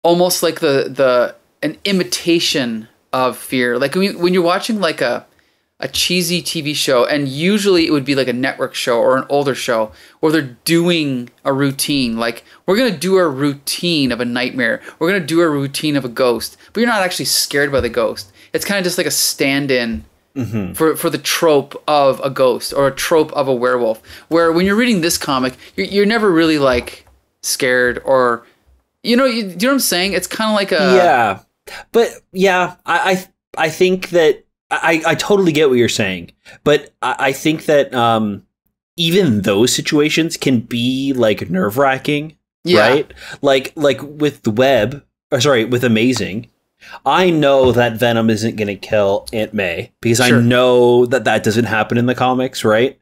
almost like an imitation of fear, like when you're watching like a cheesy TV show, and usually it would be like a network show or an older show where they're doing a routine, like we're gonna do a routine of a nightmare, we're gonna do a routine of a ghost, but you're not actually scared by the ghost. It's kind of just like a stand-in for the trope of a ghost or a trope of a werewolf. Where when you're reading this comic, you're never really like scared or, you know what I'm saying? It's kind of like a I think that I totally get what you're saying, but I think that even those situations can be like nerve-wracking, right? Like with with Amazing. I know that Venom isn't going to kill Aunt May because I know that doesn't happen in the comics, right?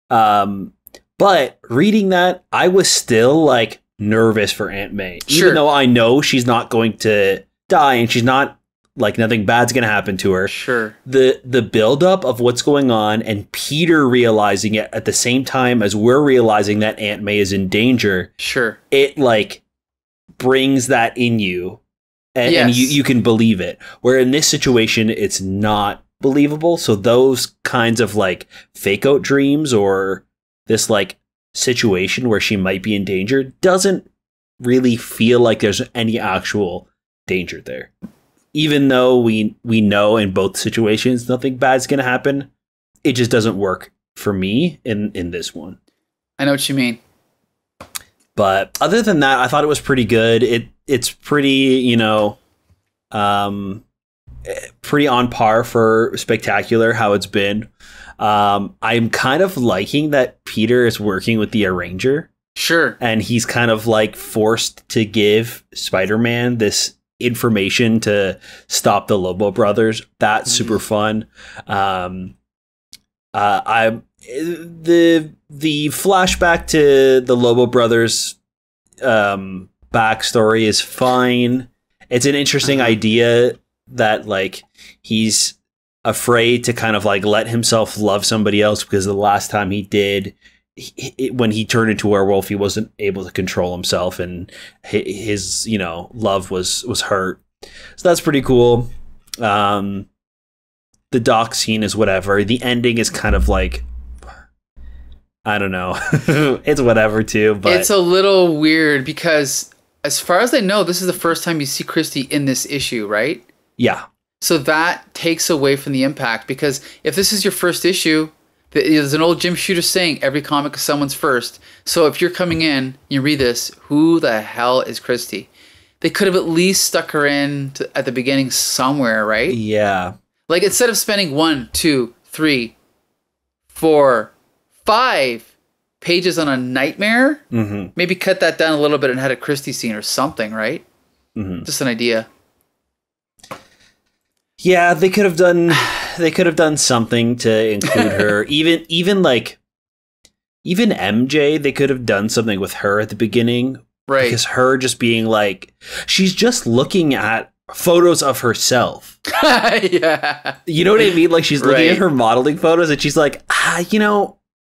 But reading that, I was still like nervous for Aunt May, even though I know she's not going to die and she's not like nothing bad's going to happen to her. Sure. The buildup of what's going on and Peter realizing it at the same time as we're realizing that Aunt May is in danger. Sure. It like brings that in you. And you can believe it. Where in this situation, it's not believable. So those kinds of like fake out dreams or this like situation where she might be in danger doesn't really feel like there's any actual danger there. Even though we know in both situations nothing bad's going to happen, it just doesn't work for me in this one. I know what you mean. But other than that, I thought it was pretty good. It's pretty, pretty on par for Spectacular, how it's been. I'm kind of liking that Peter is working with the arranger. Sure. And he's kind of like forced to give Spider-Man this information to stop the Lobo brothers. That's super fun. The flashback to the Lobo brothers backstory is fine. It's an interesting idea that like he's afraid to kind of like let himself love somebody else because the last time he did, when he turned into a werewolf, he wasn't able to control himself and his love was hurt. So that's pretty cool. The dock scene is whatever. The ending is kind of like, I don't know. It's whatever too, but it's a little weird because as far as I know, this is the first time you see Christie in this issue, right? Yeah. So that takes away from the impact, because if this is your first issue, there's an old Jim Shooter saying every comic is someone's first. So if you're coming in, you read this, who the hell is Christie? They could have at least stuck her in at the beginning somewhere, right? Yeah. Like instead of spending 1, 2, 3, 4, 5 pages on a nightmare, maybe cut that down a little bit and had a Christie scene or something, right? Just an idea. Yeah, they could have done something to include her. even MJ, they could have done something with her at the beginning. Right. Because her just being like, she's just looking at photos of herself. Yeah. You know what I mean? Like she's looking at her modeling photos and she's like,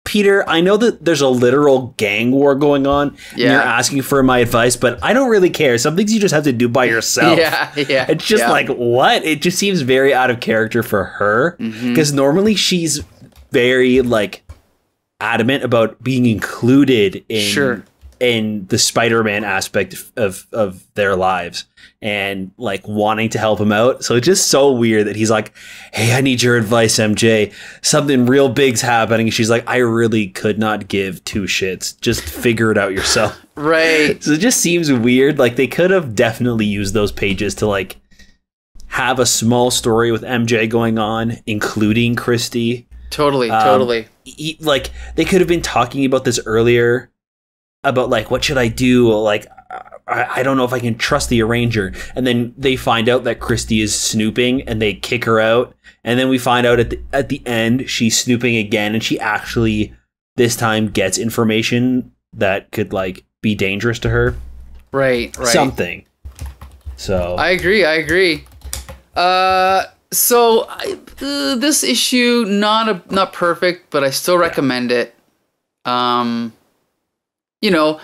Peter, I know that there's a literal gang war going on, and you're asking for my advice, but I don't really care. Some things you just have to do by yourself. Yeah. It's just like, what? It just seems very out of character for her, because normally she's very, like, adamant about being included in the Spider-Man aspect of their lives and like wanting to help him out. So it's just so weird that he's like, hey, I need your advice, MJ. Something real big's happening. She's like, I really could not give two shits. Just figure it out yourself. Right. So it just seems weird. Like they could have definitely used those pages to like have a small story with MJ going on, including Christy. Totally. Like they could have been talking about this earlier about like, what should I do? Like, I don't know if I can trust the arranger. And then they find out that Christy is snooping and they kick her out. And then we find out at the end, she's snooping again. And she actually this time gets information that could like be dangerous to her. Right. Something. So I agree. This issue, not perfect, but I still recommend it. You know,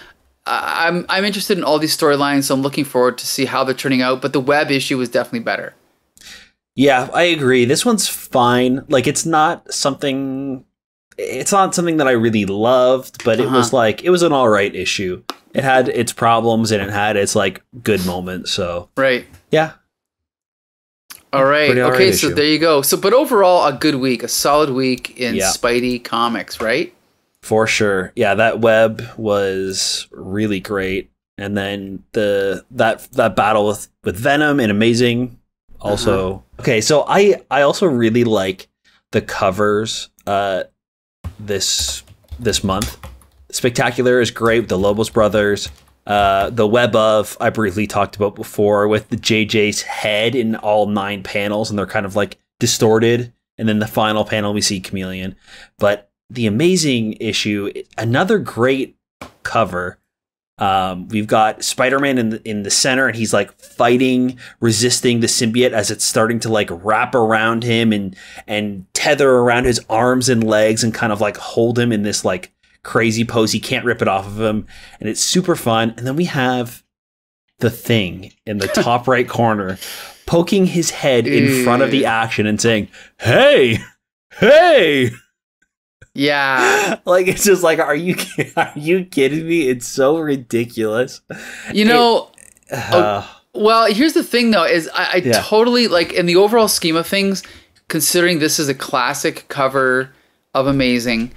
I'm interested in all these storylines, so I'm looking forward to see how they're turning out. But the web issue was definitely better. Yeah, I agree. This one's fine. Like, it's not something that I really loved, but it was like, it was an all right issue. It had its problems and it had its like good moments. So right, yeah. All right. Okay, so there you go. So, but overall, a good week, a solid week in Spidey comics, right? For sure. Yeah, that web was really great. And then that battle with Venom and Amazing also. Okay, so I also really like the covers this month. Spectacular is great with the Lobos brothers. The web of I briefly talked about before with the JJ's head in all 9 panels and they're kind of like distorted. And then the final panel we see Chameleon. But the Amazing issue, another great cover. We've got Spider-Man in the center, and he's like fighting, resisting the symbiote as it's starting to like wrap around him and tether around his arms and legs and kind of like hold him in this like crazy pose. He can't rip it off of him, and it's super fun. And then we have the Thing in the top right corner, poking his head in front of the action and saying, "Hey." Yeah. Like, it's just like, are you kidding me? It's so ridiculous. You know, well, here's the thing though, is I totally like in the overall scheme of things, considering this is a classic cover of Amazing,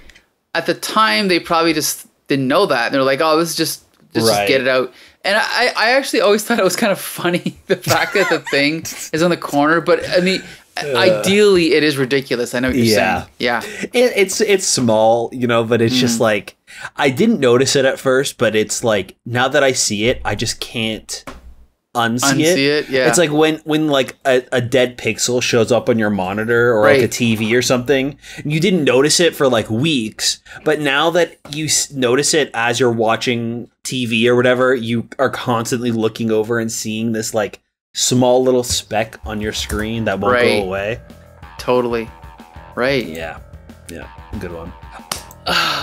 at the time they probably just didn't know that. They're like, oh, this is just get it out. And I actually always thought it was kind of funny, the fact that the Thing is on the corner, but I mean, ideally it is ridiculous. I know what you're saying. Yeah. It's small, you know, but it's just like, I didn't notice it at first, but it's like, now that I see it, I just can't unsee it. Yeah. It's like when like a dead pixel shows up on your monitor or like a TV or something, and you didn't notice it for like weeks, but now that you notice it as you're watching TV or whatever, you are constantly looking over and seeing this like small little speck on your screen that won't go away. Totally. Right. Yeah. Good one.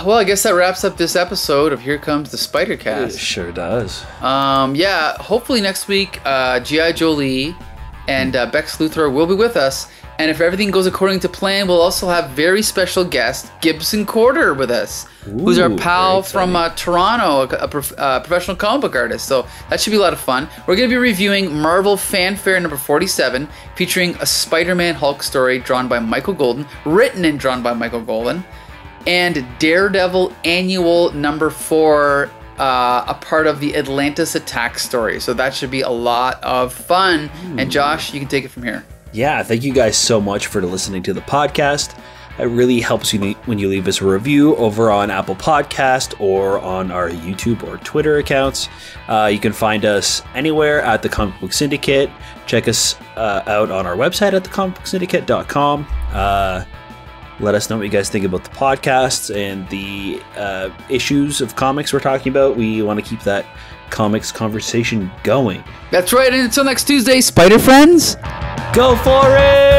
Well, I guess that wraps up this episode of Here Comes the Spider-Cast. It sure does. Yeah, hopefully next week, G.I. Jolie and Bex Luthor will be with us. And if everything goes according to plan, we'll also have very special guest Gibson Corder with us, who's our pal from Toronto, a professional comic book artist. So that should be a lot of fun. We're going to be reviewing Marvel Fanfare number 47, featuring a Spider-Man Hulk story drawn by Michael Golden, written and drawn by Michael Golden, and Daredevil Annual number 4, a part of the Atlantis Attack story. So that should be a lot of fun. And Josh, you can take it from here. Yeah, thank you guys so much for listening to the podcast. It really helps you when you leave us a review over on Apple Podcast or on our YouTube or Twitter accounts. You can find us anywhere at the Comic Book Syndicate. Check us out on our website at thecomicbooksyndicate.com. Let us know what you guys think about the podcasts and the issues of comics we're talking about. We want to keep that comics conversation going. That's right, and until next Tuesday, Spider Friends, go for it!